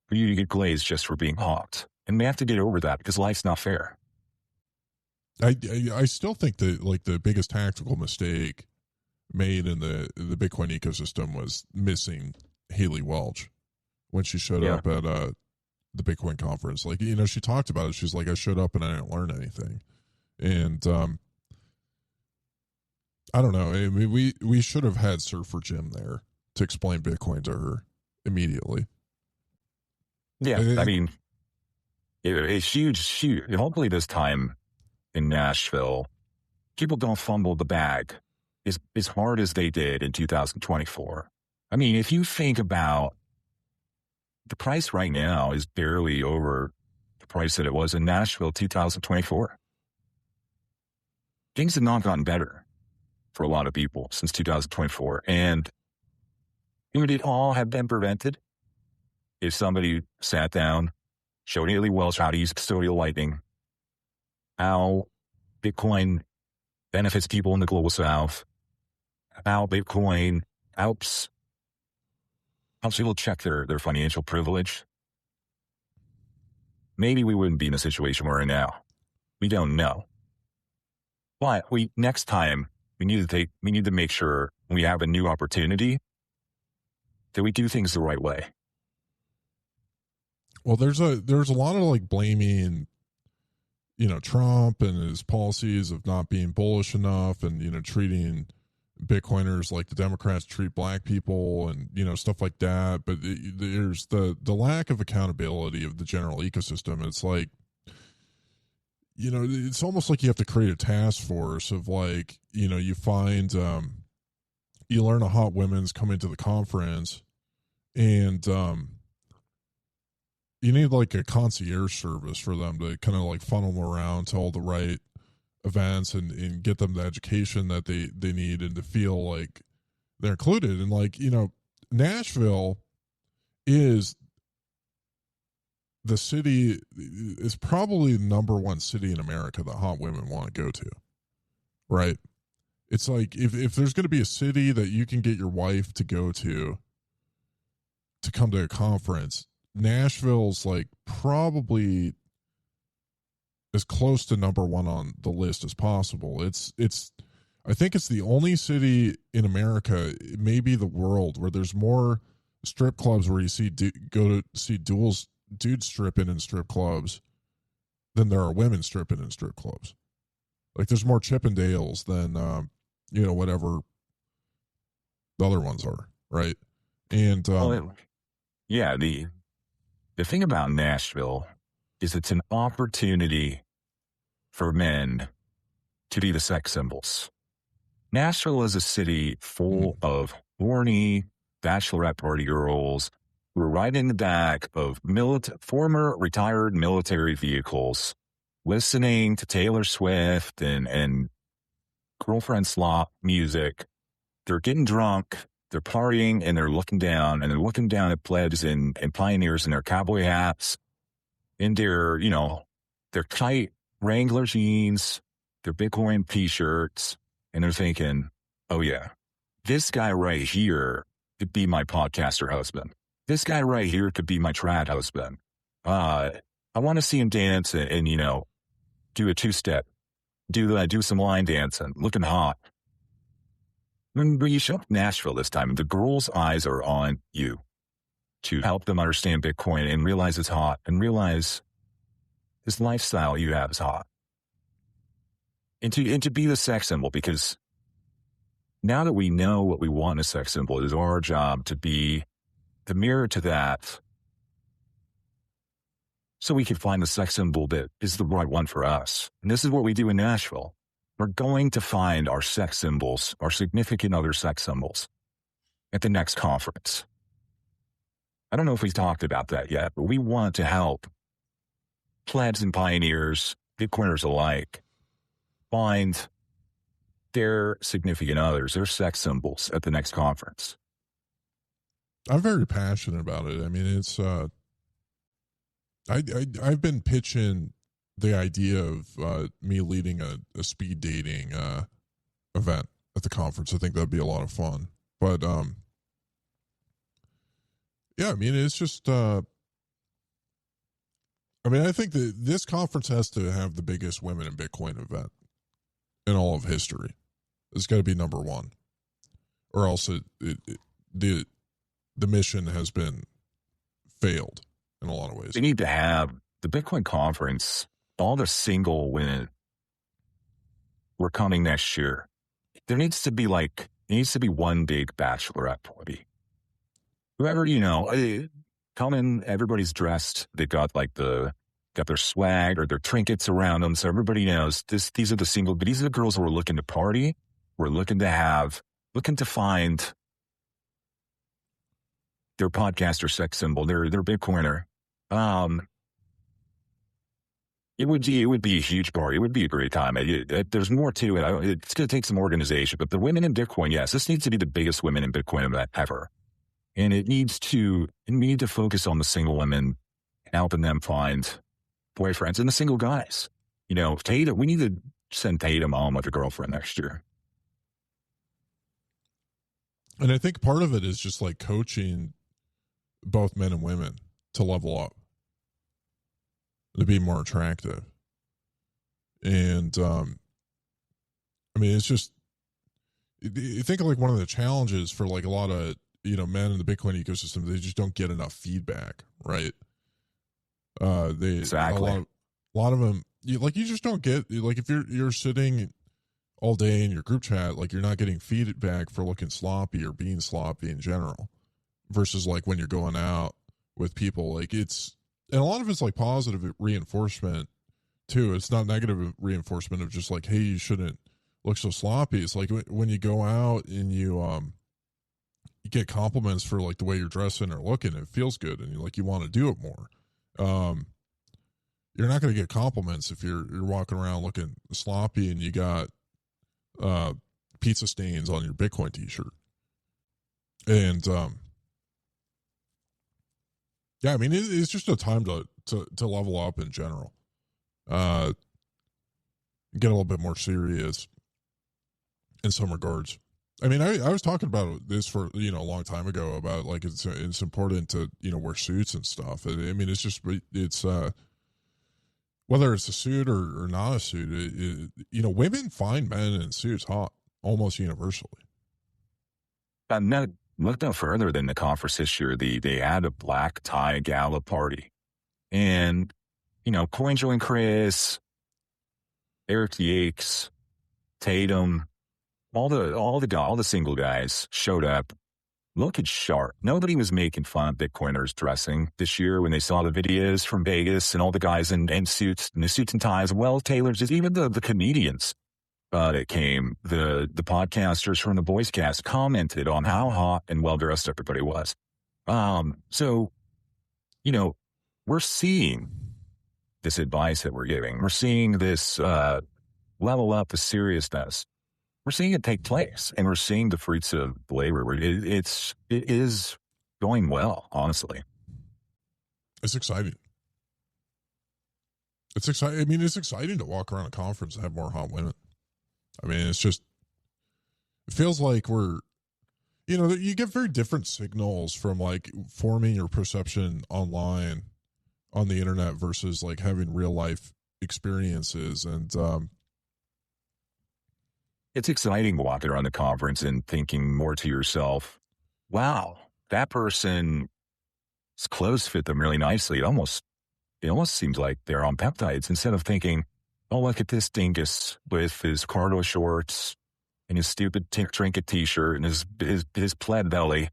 Speaker 4: for you to get glazed just for being hot. And we have to get over that because life's not fair.
Speaker 3: I still think that like the biggest tactical mistake made in the Bitcoin ecosystem was missing Haley Welch when she showed
Speaker 4: Yeah.
Speaker 3: up at the Bitcoin conference. Like, you know, she talked about it. She's like, I showed up and I didn't learn anything. And I don't know. I mean, we should have had Surfer Jim there to explain Bitcoin to her immediately.
Speaker 4: Yeah, I mean, it's huge. Hopefully this time in Nashville, people don't fumble the bag as hard as they did in 2024. I mean, if you think about the price right now is barely over the price that it was in Nashville 2024. Things have not gotten better for a lot of people since 2024. And it would all have been prevented if somebody sat down, showed Haley Welch how to use custodial lightning, how Bitcoin benefits people in the global south, how Bitcoin helps people check their financial privilege. Maybe we wouldn't be in the situation we're in now. We don't know. But next time we need to make sure when we have a new opportunity that we do things the right way.
Speaker 3: Well, there's a lot of like blaming, you know, Trump and his policies of not being bullish enough, and, you know, treating Bitcoiners like the Democrats treat black people, and, you know, stuff like that. But there's the lack of accountability of the general ecosystem. It's like, you know, it's almost like you have to create a task force of, like, you know, you find you learn a hot women's coming to the conference, and you need like a concierge service for them to kind of like funnel them around to all the right events and get them the education that they need, and to feel like they're included. And, like, you know, Nashville is the city, is probably the number one city in America that hot women want to go to, right? It's like, if there's going to be a city that you can get your wife to go to come to a conference, Nashville's like probably as close to number one on the list as possible. It's I think it's the only city in America, maybe the world, where there's more strip clubs where you go to see dudes stripping in strip clubs than there are women stripping in strip clubs. Like, there's more Chippendales than you know, whatever the other ones are, right? And
Speaker 4: yeah, the thing about Nashville is it's an opportunity for men to be the sex symbols. Nashville is a city full of horny bachelorette party girls who are riding in the back of former retired military vehicles, listening to Taylor Swift and girlfriend slop music. They're getting drunk, they're partying, and they're looking down at plebs and pioneers in their cowboy hats, in their, you know, their tight Wrangler jeans, their Bitcoin t-shirts, and they're thinking, oh yeah, this guy right here could be my podcaster husband. This guy right here could be my trad husband. I want to see him dance and, you know, do a two-step, do some line dancing, looking hot. When you show up in Nashville this time, the girls' eyes are on you to help them understand Bitcoin and realize it's hot, and realize this lifestyle you have is hot. And to be the sex symbol, because now that we know what we want in a sex symbol, it is our job to be the mirror to that, so we can find the sex symbol that is the right one for us. And this is what we do in Nashville. We're going to find our sex symbols, our significant other sex symbols, at the next conference. I don't know if we've talked about that yet, but we want to help plebs and pioneers, Bitcoiners alike, find their significant others, their sex symbols at the next conference.
Speaker 3: I'm very passionate about it. I mean, it's I've been pitching the idea of me leading a speed dating event at the conference. I think that'd be a lot of fun. But yeah, I mean, it's just I mean, I think that this conference has to have the biggest women in Bitcoin event in all of history. It's got to be number one. or else the mission has been failed in a lot of ways.
Speaker 4: They need to have the Bitcoin conference. All the single women were coming next year. There needs to be one big bachelorette party. Whoever, come in, everybody's dressed. They got their swag or their trinkets around them. So everybody knows these are the girls who are looking to party. We're looking to find their podcast or sex symbol, their Bitcoiner. It would be a huge party. It would be a great time. There's more to it. It's going to take some organization, but the women in Bitcoin, yes, this needs to be the biggest women in Bitcoin event ever. And we need to focus on the single women, helping them find boyfriends, and the single guys. Tatum, we need to send Tatum home with a girlfriend next year.
Speaker 3: And I think part of it is just like coaching both men and women to level up, to be more attractive. And, it's just, you think like one of the challenges for like a lot of, men in the Bitcoin ecosystem, they just don't get enough feedback, right?
Speaker 4: Exactly.
Speaker 3: A lot of them, you just don't get, like if you're sitting all day in your group chat, like you're not getting feedback for looking sloppy or being sloppy in general, versus like when you're going out with people, like and a lot of it's like positive reinforcement too. It's not negative reinforcement of just like, hey, you shouldn't look so sloppy. It's like when you go out and you get compliments for like the way you're dressing or looking, it feels good, and you want to do it more. You're not going to get compliments if you're walking around looking sloppy and you got pizza stains on your Bitcoin t-shirt. And it's just a time to level up in general. Get a little bit more serious in some regards. I was talking about this for a long time ago about like it's important to wear suits and stuff. It's whether it's a suit or not a suit. Women find men in suits hot almost universally.
Speaker 4: Look no further than the conference this year. They had a black tie gala party, and CoinJoe and Chris, Eric Yates, Tatum. All the single guys showed up looking sharp. Nobody was making fun of Bitcoiners dressing this year when they saw the videos from Vegas and all the guys in suits and ties, well tailored. Just even the comedians that came, the podcasters from the Boys Cast commented on how hot and well dressed everybody was. So we're seeing this advice that we're giving. We're seeing this level up the seriousness. We're seeing it take place, and we're seeing the fruits of the labor. It is going well, honestly.
Speaker 3: It's exciting. It's exciting. It's exciting to walk around a conference and have more hot women. It's just, it feels like we're, you get very different signals from like forming your perception online on the internet versus like having real life experiences. And,
Speaker 4: it's exciting walking around the conference and thinking more to yourself, wow, that person's clothes fit them really nicely. It almost seems like they're on peptides, instead of thinking, oh, look at this dingus with his cargo shorts and his stupid trinket t-shirt and his plaid belly.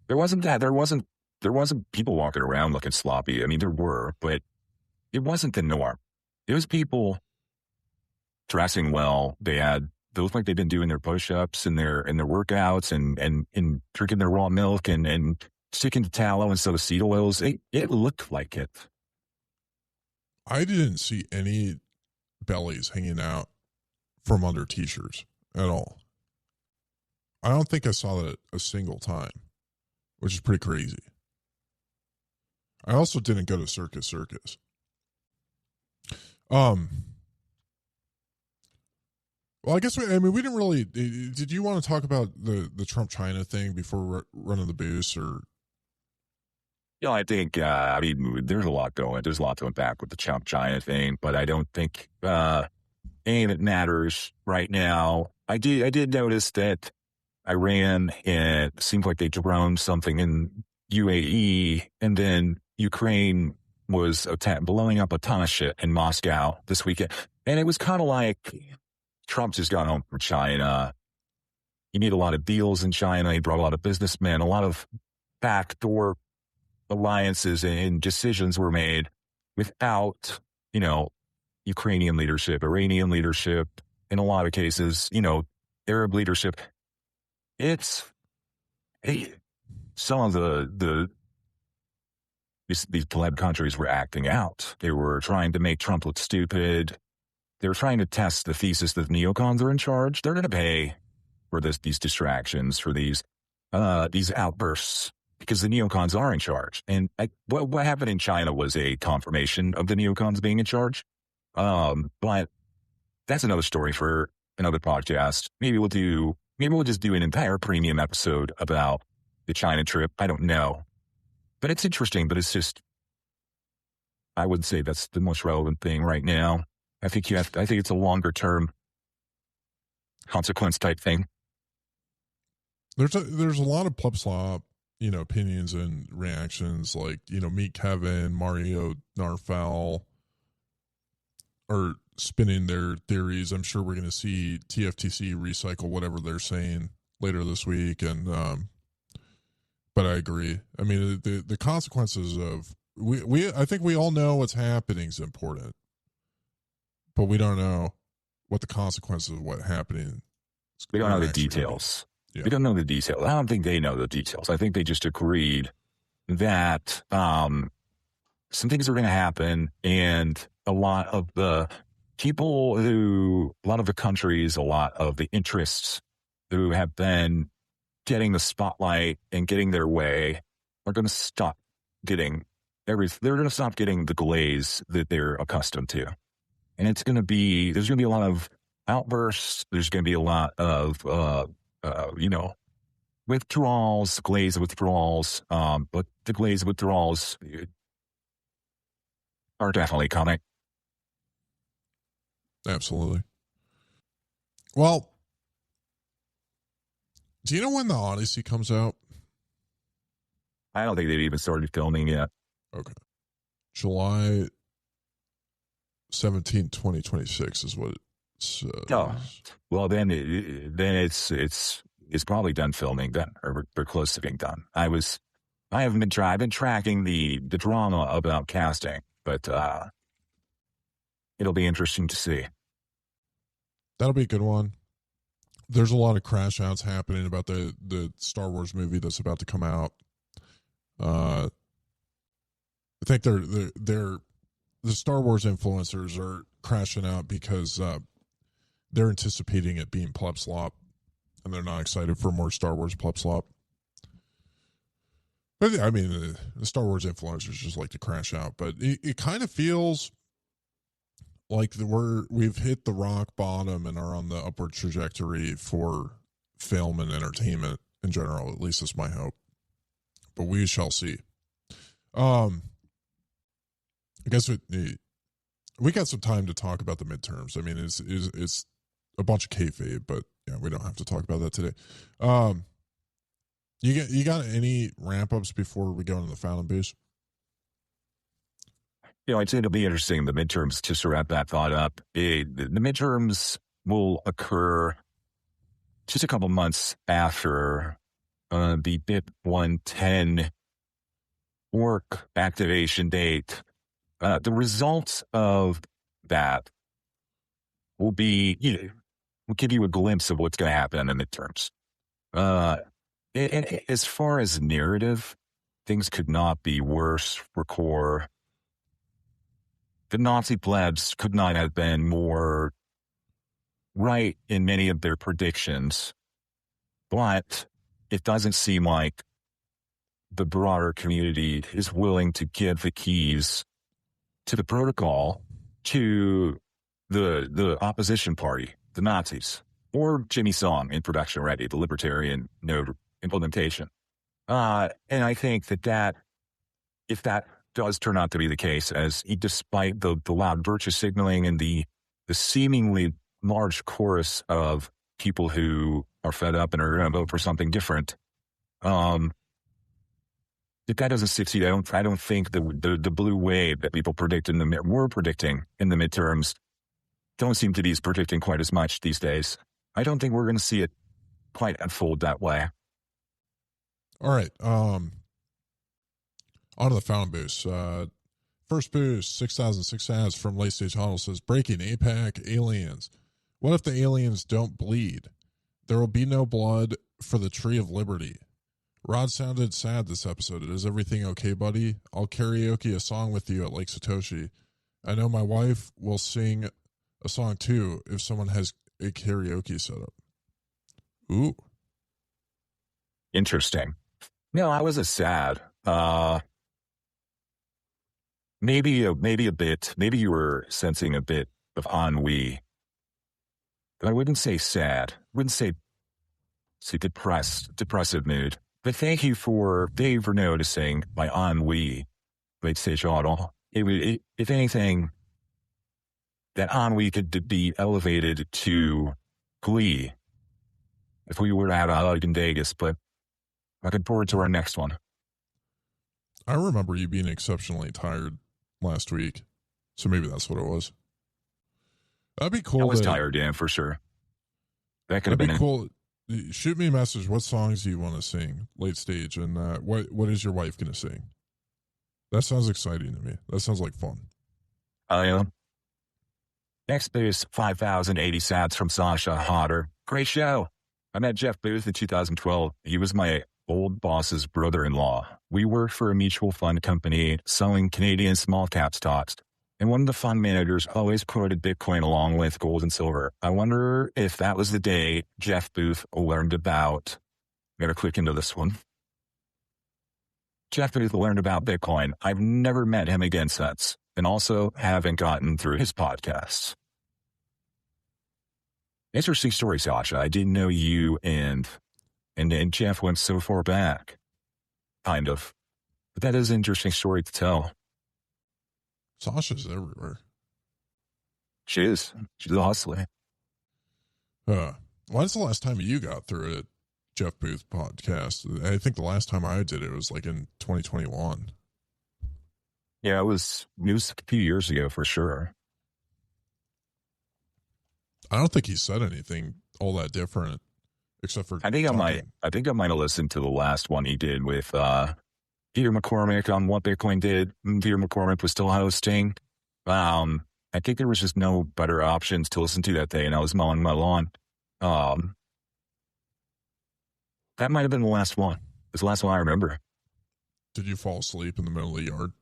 Speaker 4: There wasn't that. There wasn't people walking around looking sloppy. There were, but it wasn't the norm. It was people dressing well. They look like they've been doing their push-ups and their workouts and drinking their raw milk and sticking to tallow instead of seed oils. It looked like it.
Speaker 3: I didn't see any bellies hanging out from under t-shirts at all. I don't think I saw that a single time, which is pretty crazy. I also didn't go to Circus. Well, I guess we didn't really. Did you want to talk about the Trump China thing before running the boost, or?
Speaker 4: I think there's a lot to unpack with the Trump China thing, but I don't think any of it matters right now. I did notice that Iran, and it seemed like they droned something in UAE, and then Ukraine was blowing up a ton of shit in Moscow this weekend. And it was kind of like Trump just got home from China. He made a lot of deals in China. He brought a lot of businessmen, a lot of backdoor alliances and decisions were made without, Ukrainian leadership, Iranian leadership, in a lot of cases, Arab leadership. Some of these pleb countries were acting out. They were trying to make Trump look stupid. They were trying to test the thesis that neocons are in charge. They're going to pay for these distractions, for these outbursts, because the neocons are in charge. And what happened in China was a confirmation of the neocons being in charge. But that's another story for another podcast. Maybe we'll just do an entire premium episode about the China trip. I don't know. But it's interesting, but it's just, I would say that's the most relevant thing right now. I think it's a longer term consequence type thing.
Speaker 3: There's a lot of pleb slop, opinions and reactions, like, Meet Kevin, Mario Narfel are spinning their theories. I'm sure we're going to see TFTC recycle whatever they're saying later this week. And, but I agree. I mean, the consequences of, I think we all know what's happening is important, but we don't know what the consequences of what happening.
Speaker 4: We don't know the details. Yeah. We don't know the details. I don't think they know the details. I think they just agreed that some things are going to happen, and a lot of the countries, a lot of the interests who have been getting the spotlight and getting their way are going to stop getting they're going to stop getting the glaze that they're accustomed to. And there's going to be a lot of outbursts. There's going to be a lot of, withdrawals, glaze withdrawals. But the glaze withdrawals are definitely coming.
Speaker 3: Absolutely. Well, do you know when The Odyssey comes out?
Speaker 4: I don't think they've even started filming yet.
Speaker 3: Okay. July 17, 2026 is what it says.
Speaker 4: Oh, well, then it's probably done filming then, or close to being done. I've been tracking the drama about casting, but it'll be interesting to see.
Speaker 3: That'll be a good one. There's a lot of crash outs happening about the Star Wars movie that's about to come out. I think the Star Wars influencers are crashing out because they're anticipating it being pleb slop, and they're not excited for more Star Wars pleb slop. But I mean, the Star Wars influencers just like to crash out, but it kind of feels like we've hit the rock bottom and are on the upward trajectory for film and entertainment in general. At least that's my hope. But we shall see. I guess we got some time to talk about the midterms. I mean, it's a bunch of kayfabe, but yeah, we don't have to talk about that today. You got any ramp ups before we go into the Fallon Boost?
Speaker 4: I'd say it'll be interesting, the midterms, just to wrap that thought up. The midterms will occur just a couple months after the BIP 110 work activation date. The results of that will be, will give you a glimpse of what's going to happen in the midterms. And as far as narrative, things could not be worse for core. The Nazi plebs could not have been more right in many of their predictions, but it doesn't seem like the broader community is willing to give the keys to the protocol to the opposition party, the Nazis, or Jimmy Song in Production Ready, the libertarian node implementation. And I think that if that does turn out to be the case, as despite the loud virtue signaling and the seemingly large chorus of people who are fed up and are going to vote for something different. If that doesn't succeed, I don't think the blue wave that people were predicting in the midterms don't seem to be predicting quite as much these days. I don't think we're going to see it quite unfold that way.
Speaker 3: All right. On to the found boost. First boost, 6,006 ads from Late Stage Huddle says, breaking APAC aliens. What if the aliens don't bleed? There will be no blood for the Tree of Liberty. Rod sounded sad this episode. Is everything okay, buddy? I'll karaoke a song with you at Lake Satoshi. I know my wife will sing a song too if someone has a karaoke set up. Ooh.
Speaker 4: Interesting. No, I wasn't sad. Maybe a bit. Maybe you were sensing a bit of ennui. But I wouldn't say sad. I wouldn't say depressive mood. But thank you for noticing my ennui, Late Stage Huddle. If anything, that ennui could be elevated to glee if we were out in Vegas. But looking forward to our next one.
Speaker 3: I remember you being exceptionally tired last week, so maybe that's what it was. That'd be cool.
Speaker 4: I was tired, yeah, for sure. That could have been
Speaker 3: cool. Shoot me a message. What songs do you want to sing, Late Stage, and what is your wife going to sing? That sounds exciting to me. That sounds like fun.
Speaker 4: Next boost, 5,080 sats from Sasha Hodder. Great show. I met Jeff Booth in 2012. He was my old boss's brother-in-law. We worked for a mutual fund company selling Canadian small cap stocks. And one of the fund managers always quoted Bitcoin along with gold and silver. I wonder if that was the day Jeff Booth learned about. I'm going to click into this one. Jeff Booth learned about Bitcoin. I've never met him again since, and also haven't gotten through his podcasts. Interesting story, Sasha. I didn't know you and Jeff went so far back. Kind of. But that is an interesting story to tell.
Speaker 3: Sasha's everywhere.
Speaker 4: She is. She's a hustler.
Speaker 3: When's the last time you got through a Jeff Booth podcast? I think the last time I did it was like in 2021.
Speaker 4: Yeah, it was a few years ago for sure.
Speaker 3: I don't think he said anything all that different, except for
Speaker 4: I think I might have listened to the last one he did with Peter McCormick on what Bitcoin did. Peter McCormick was still hosting. I think there was just no better options to listen to that day, and I was mowing my lawn. That might have been the last one. It's the last one I remember.
Speaker 3: Did you fall asleep in the middle of the yard?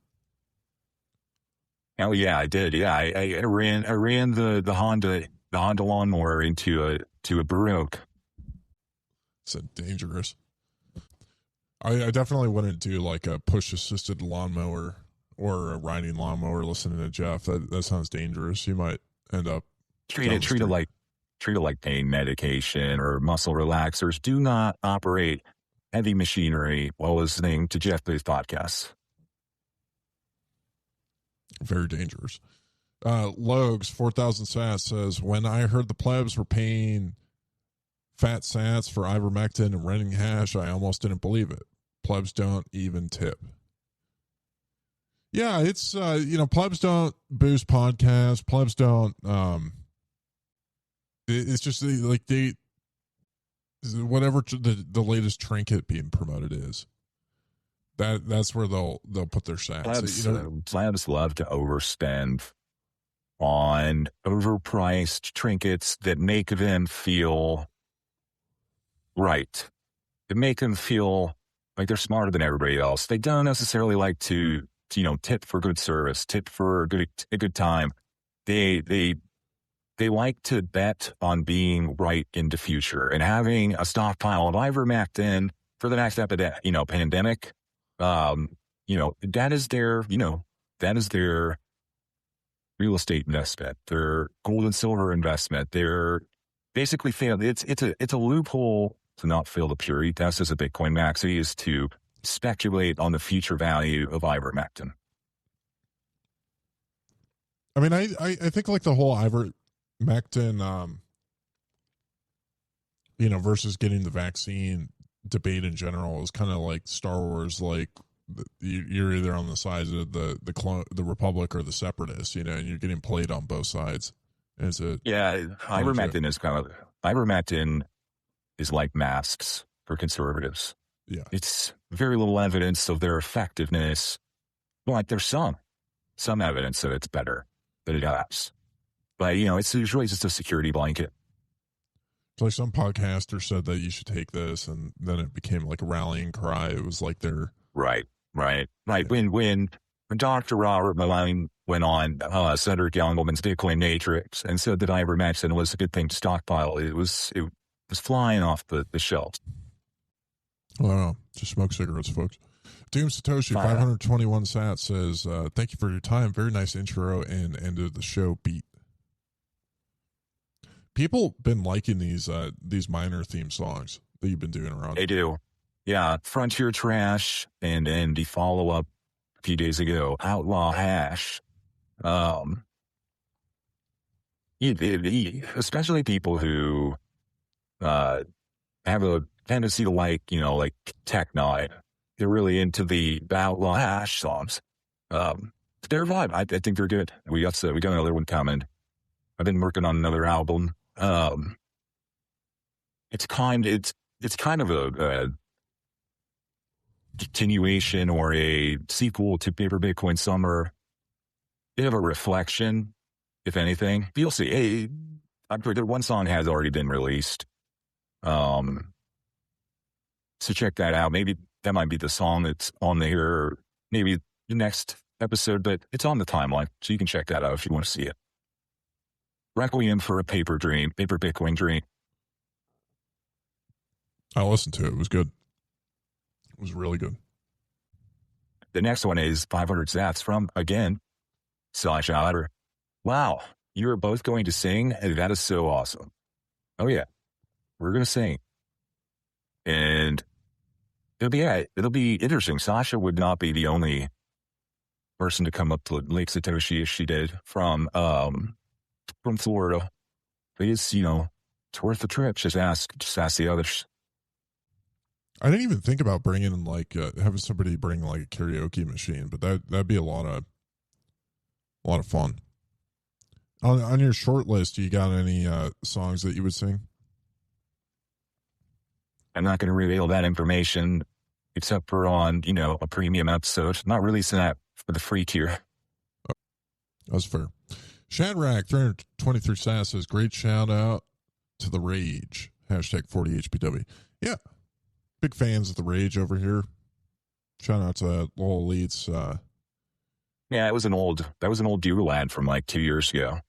Speaker 4: Oh yeah, I did. Yeah, I ran the Honda lawnmower into a Baroque.
Speaker 3: It's dangerous. I definitely wouldn't do like a push assisted lawnmower or a riding lawnmower listening to Jeff. That sounds dangerous. You might end up
Speaker 4: treat it like pain medication or muscle relaxers. Do not operate heavy machinery while listening to Jeff Booth podcasts.
Speaker 3: Very dangerous. Logs 4,000 sats says, when I heard the plebs were paying fat sats for ivermectin and renting hash, I almost didn't believe it. Plebs don't even tip. Yeah, it's plebs don't boost podcasts. Plebs don't. It's just like whatever the latest trinket being promoted is. That's where they'll put their sats.
Speaker 4: Plebs love to overspend on overpriced trinkets that make them feel right. That make them feel like they're smarter than everybody else. They don't necessarily like to tip for good service, tip for a good time. They like to bet on being right in the future and having a stockpile of ivermectin for the next pandemic. That is their real estate investment, their gold and silver investment. They're basically it's a loophole to not fail the purity test as a Bitcoin maxi is to speculate on the future value of ivermectin.
Speaker 3: I mean, I think like the whole ivermectin versus getting the vaccine debate in general is kind of like Star Wars. Like you're either on the side of the Republic or the Separatists, and you're getting played on both sides.
Speaker 4: Ivermectin is like masks for conservatives.
Speaker 3: Yeah,
Speaker 4: it's very little evidence of their effectiveness. Like there's some evidence that it's better than it has, but it's usually just a security blanket.
Speaker 3: It's like some podcaster said that you should take this, and then it became like a rallying cry. It was like their
Speaker 4: right. When Dr. Robert Malone went on Senator Youngleman's Bitcoin Matrix and said that ivermectin was a good thing to stockpile, it was flying off the shelves.
Speaker 3: Wow, just smoke cigarettes, folks. Doom Satoshi 521 sat says, "Thank you for your time. Very nice intro and end of the show beat." People been liking these minor theme songs that you've been doing around.
Speaker 4: They do, yeah. Frontier Trash and the follow up a few days ago, Outlaw Hash. Especially people who have a tendency to like Tech Nine. They're really into the Outlaw Hash songs. Their vibe, I think they're good. We got another one coming. I've been working on another album. It's kind of a continuation or a sequel to Paper Bitcoin Summer. Bit of a reflection, if anything. You'll see. I'm pretty. One song has already been released. So check that out. Maybe that might be the song that's on there, or maybe the next episode, but it's on the timeline, so you can check that out if you want to see it. Requiem for a Paper Bitcoin Dream.
Speaker 3: I listened to it. It was good. It was really good.
Speaker 4: The next one is 500 Sats from, again, Slash Outer. Wow, you're both going to sing? That is so awesome. Oh, yeah. We're going to sing. And it'll be interesting. Sasha would not be the only person to come up to Lake Satoshi as she did from Florida. But it's, it's worth the trip. Just ask the others.
Speaker 3: I didn't even think about bringing having somebody bring like a karaoke machine, but that'd be a lot of fun. On your short list, you got any songs that you would sing?
Speaker 4: I'm not going to reveal that information except for on, a premium episode. I'm not releasing that for the free tier.
Speaker 3: Oh, that's fair. Shadrack 323 Sass says, "Great shout out to the Rage. Hashtag 40HPW." Yeah. Big fans of the Rage over here. Shout out to Lowell Elites.
Speaker 4: Yeah, that was an old Bugle ad from like 2 years ago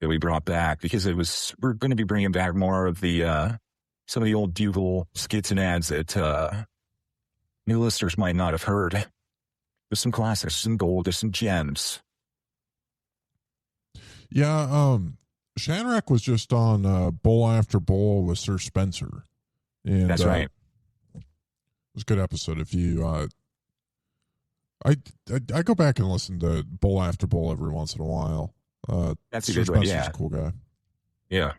Speaker 4: that we brought back because we're going to be bringing back more of the some of the old Bugle skits and ads that new listeners might not have heard. There's some classics, some gold, there's some gems.
Speaker 3: Yeah, Shadrack was just on Bowl After Bowl with Sir Spencer. And
Speaker 4: that's right.
Speaker 3: It was a good episode. If you I go back and listen to Bowl After Bowl every once in a while.
Speaker 4: That's a good one. Yeah,
Speaker 3: a cool guy.
Speaker 4: Yeah.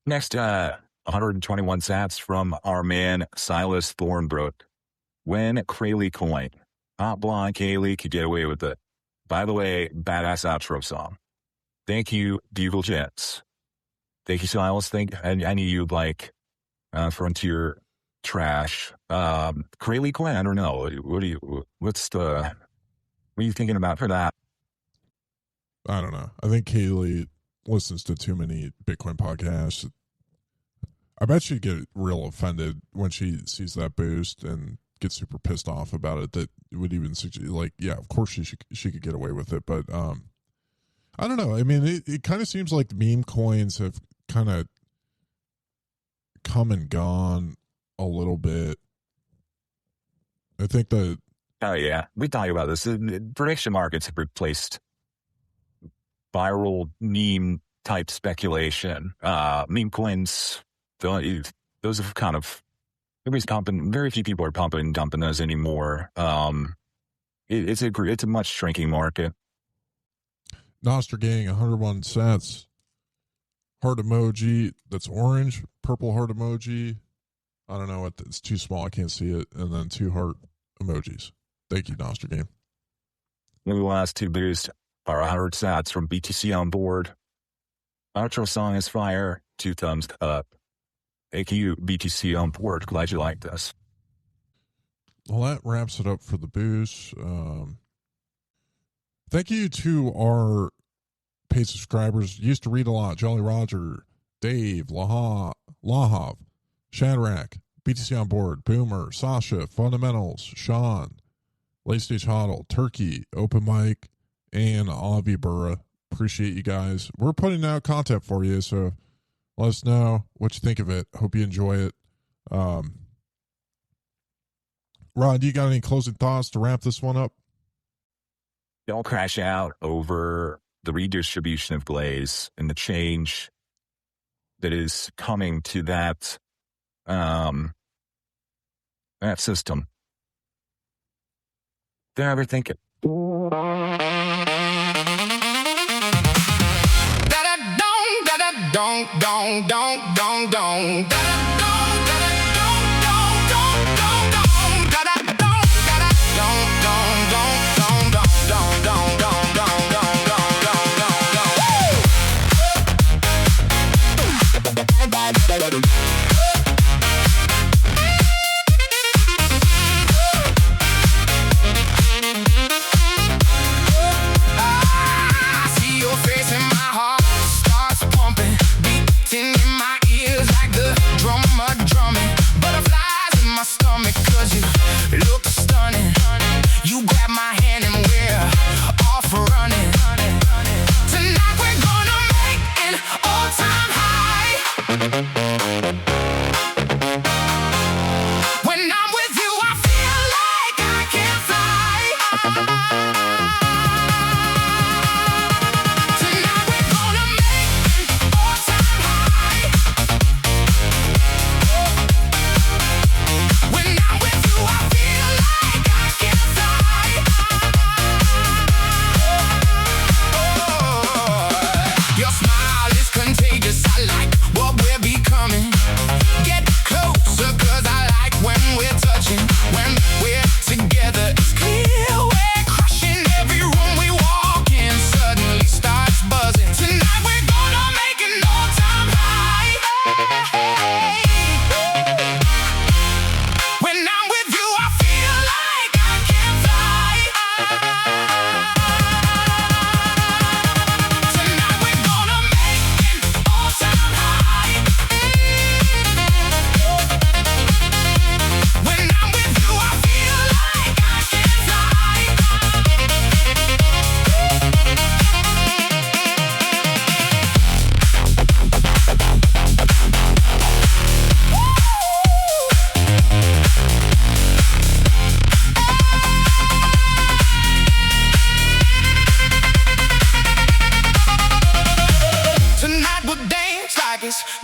Speaker 4: Next, 121 sats from our man Silas Thornbrook. When Crayley Coin, Hot Blonde Kaylee could get away with it. By the way, badass outro song. Thank you, Bugle Jets. Thank you, Silas. I need you like Frontier Trash. Crayley Coin, I don't know. What are you thinking about for that?
Speaker 3: I don't know. I think Kaylee listens to too many Bitcoin podcasts. I bet she'd get real offended when she sees that boost and get super pissed off about it. That would even suggest, like, yeah, of course she could get away with it. But I don't know. I mean, it kind of seems like the meme coins have kind of come and gone a little bit. I think that.
Speaker 4: Oh yeah, we talked about this. Prediction markets have replaced viral meme type speculation. Meme coins, those have kind of, everybody's pumping. Very few people are pumping and dumping those anymore. It's a much shrinking market.
Speaker 3: Noster Gang 101 cents. heart emoji that's orange, purple heart emoji. I don't know what, it's too small. I can't see it. And then 2 heart emojis. Thank you, Noster Game.
Speaker 4: The last 2 boosts are 100 sats from BTC on board. Outro song is fire. 2 thumbs up. Thank you, BTC on board. Glad you liked us.
Speaker 3: Well, that wraps it up for the boost. Thank you to our paid subscribers. Used to read a lot. Jolly Roger, Dave, Lahav, Shadrack, BTC on board, Boomer, Sasha, Fundamentals, Sean, Late Stage Huddle, Turkey, Open Mic, and Avi Burra. Appreciate you guys. We're putting out content for you, so let us know what you think of it. Hope you enjoy it. Rod, you got any closing thoughts to wrap this one up?
Speaker 4: Don't crash out over the redistribution of glaze and the change that is coming to that system. Don't ever think it.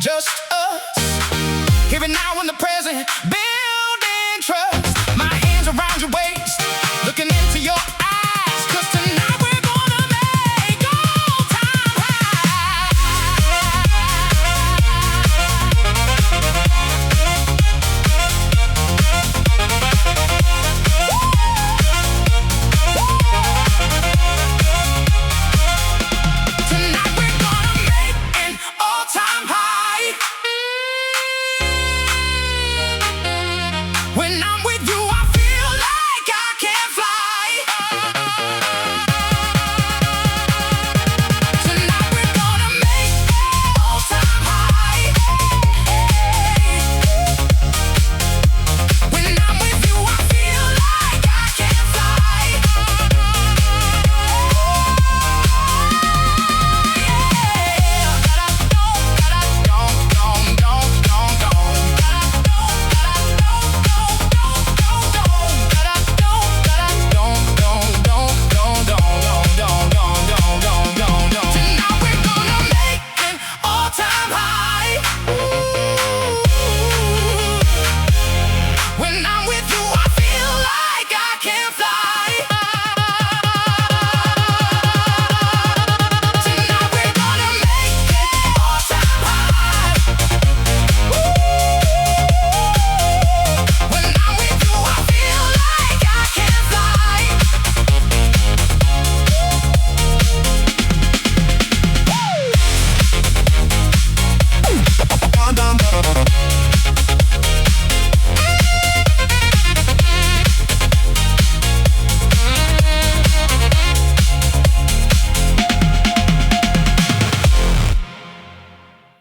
Speaker 5: Just us. Here and now when the